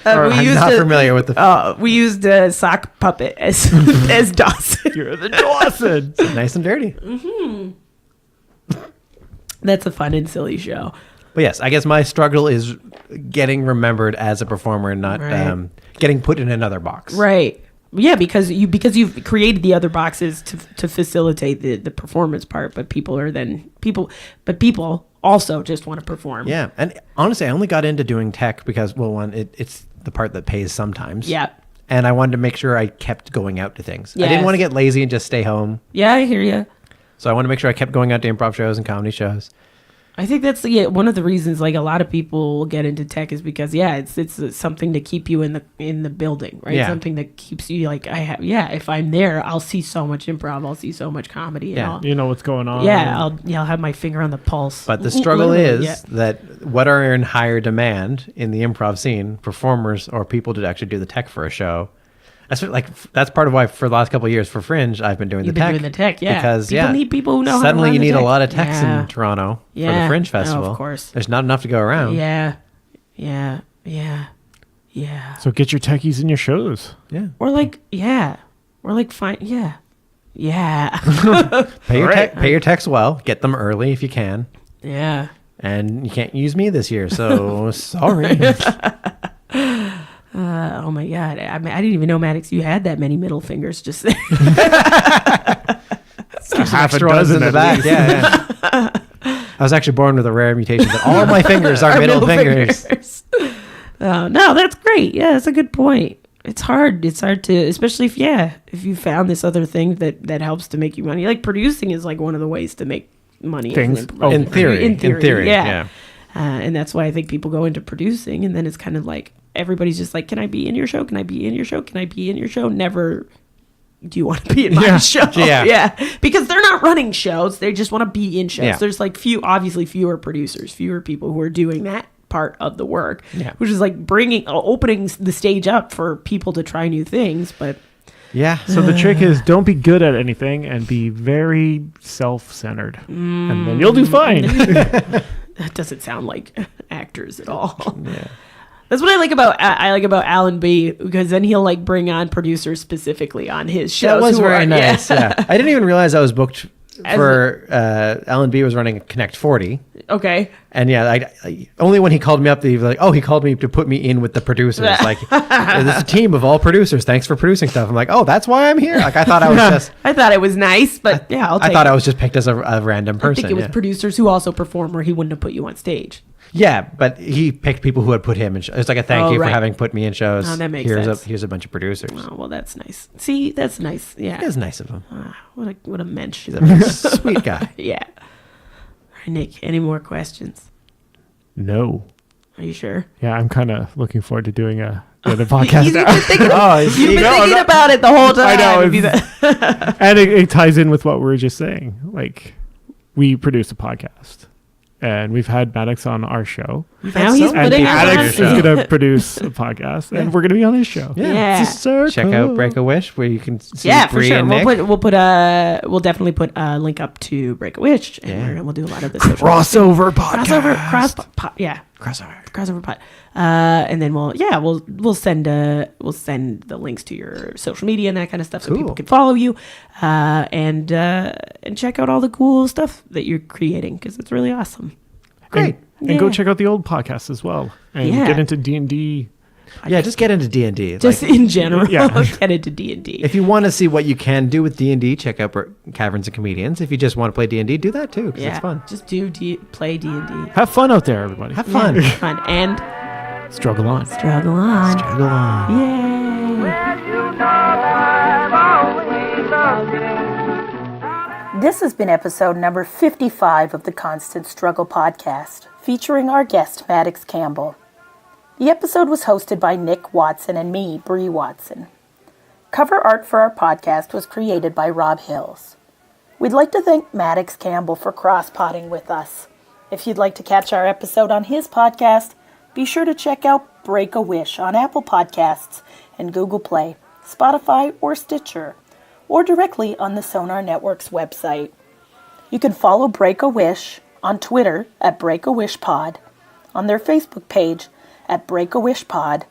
I'm not familiar with the We used a sock puppet as as Dawson. You're the Dawson. nice and dirty. That's a fun and silly show. But yes, I guess my struggle is getting remembered as a performer and not Right. getting put in another box. Right. Yeah, because you've created the other boxes to facilitate the performance part, but people also just want to perform. Yeah, and honestly, I only got into doing tech because, well, one, it's the part that pays sometimes. Yeah. And I wanted to make sure I kept going out to things. I didn't Yes. want to get lazy and just stay home. Yeah, I hear you. So I wanted to make sure I kept going out to improv shows and comedy shows. I think that's one of the reasons like a lot of people get into tech is because it's something to keep you in the building, right? Yeah. Something that keeps you like if I'm there, I'll see so much improv, I'll see so much comedy. Yeah. And You know what's going on. I'll have my finger on the pulse. But the struggle Literally, is that what are in higher demand in the improv scene, performers or people to actually do the tech for a show. That's part of why for the last couple of years for Fringe I've been doing You've the been tech. doing the tech, yeah. Because People need people who know how to suddenly run you the need a tech. lot of techs Yeah. in Toronto for the Yeah. Fringe Oh, of Festival. course. There's not enough to go around. Yeah. So get your techies in your shows. Yeah. Or like fine. Yeah. Pay your Right. pay your techs well. Get them early if you can. Yeah. And you can't use me this year, so sorry. Oh my God. I didn't even know, Maddox, you had that many middle fingers just there. Half a Extra ones dozen in the at back. least. Yeah. I was actually born with a rare mutation that all my fingers are middle fingers. Oh, no, that's great. Yeah, that's a good point. It's hard. It's hard to, especially if you found this other thing that helps to make you money. Like producing is like one of the ways to make money. as an Things. improviser. In theory, yeah. And that's why I think people go into producing, and then it's kind of like everybody's just like, can I be in your show? Can I be in your show? Can I be in your show? Never. Do you want to be in my show? Yeah. Because they're not running shows. They just want to be in shows. Yeah. There's like obviously fewer producers, fewer people who are doing that part of the work, which is like opening the stage up for people to try new things. But Yeah. So the trick is don't be good at anything and be very self-centered. And then you'll do fine. that doesn't sound like actors at all. Yeah. That's what I like about Alan B, because then he'll like bring on producers specifically on his shows. That was who very are- nice. Yeah. I didn't even realize I was booked for Alan B was running Connect 40. Okay. And yeah, I only when he called me up, he was like, "Oh, he called me to put me in with the producers. Like, this is a team of all producers. Thanks for producing stuff." I'm like, "Oh, that's why I'm here." Like, I thought I was just. I thought it was nice, but yeah, I'll take I thought it. I was just picked as a random I person. think it was yeah. producers who also perform, or he wouldn't have put you on stage. Yeah, but he picked people who had put him in. It's like a thank you right. for having put me in shows. Oh, that makes here's sense. Here's a bunch of producers. Oh, well, that's nice. See, that's nice. Yeah. It is nice of him. What a mensch. He's a sweet guy. Yeah. All right, Nick, any more questions? No. Are you sure? Yeah, I'm kind of looking forward to doing the other podcast. You've now. been thinking, Oh, you've been thinking about it the whole time. I know, It'd be it's- that- And it ties in with what we were just saying. Like, we produce a podcast, and we've had Maddox on our show. Now he's And putting Maddox us on. is going to produce a podcast, and we're going to be on his show. Yeah. It's a circle. Check out Break a Wish, where you can see Yeah, for Brie sure. and Nick. We'll definitely put a link up to Break a Wish, and we'll do a lot of the social Crossover podcast. crossover pod. And then we'll send the links to your social media and that kind of stuff, so Cool. people can follow you, and check out all the cool stuff that you're creating, because it's really awesome. Great. And go Yeah. check out the old podcasts as well, and Yeah. get into D&D. Yeah, just get into D&D. Just Like, in general, Yeah. get into D&D. if you want to see what you can do with D&D, check out Caverns and Comedians. If you just want to play D&D, do that too, because it's fun. Just play D&D. Have fun out there, everybody. Have fun. Fun and Struggle on. struggle on. Struggle on. Yay! This has been episode number 55 of the Constant Struggle podcast, featuring our guest, Maddox Campbell. The episode was hosted by Nick Watson and me, Brie Watson. Cover art for our podcast was created by Rob Hills. We'd like to thank Maddox Campbell for cross-potting with us. If you'd like to catch our episode on his podcast, be sure to check out Break a Wish on Apple Podcasts and Google Play, Spotify, or Stitcher, or directly on the Sonar Network's website. You can follow Break a Wish on Twitter at Break a Wish Pod, on their Facebook page at Break a Wish Pod,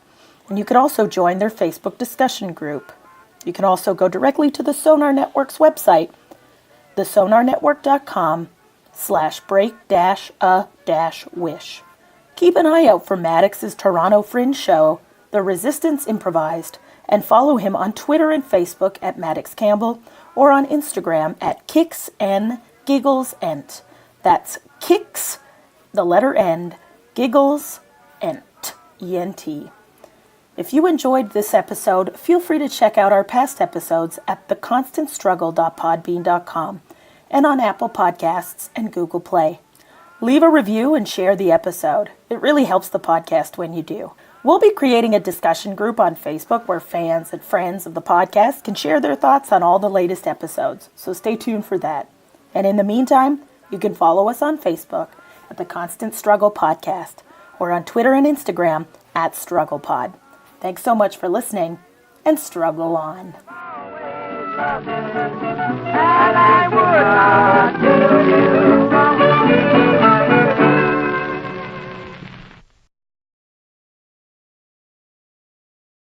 and you can also join their Facebook discussion group. You can also go directly to the Sonar Network's website, thesonarnetwork.com/break-a-wish. Keep an eye out for Maddox's Toronto Fringe show, The Resistance Improvised, and follow him on Twitter and Facebook at Maddox Campbell, or on Instagram at KicksNGigglesEnt. That's Kicks, the letter N, Giggles, Ent, E-N-T. If you enjoyed this episode, feel free to check out our past episodes at theconstantstruggle.podbean.com and on Apple Podcasts and Google Play. Leave a review and share the episode. It really helps the podcast when you do. We'll be creating a discussion group on Facebook where fans and friends of the podcast can share their thoughts on all the latest episodes, so stay tuned for that. And in the meantime, you can follow us on Facebook at the Constant Struggle Podcast, or on Twitter and Instagram at StrugglePod. Thanks so much for listening, and struggle on. And I would not do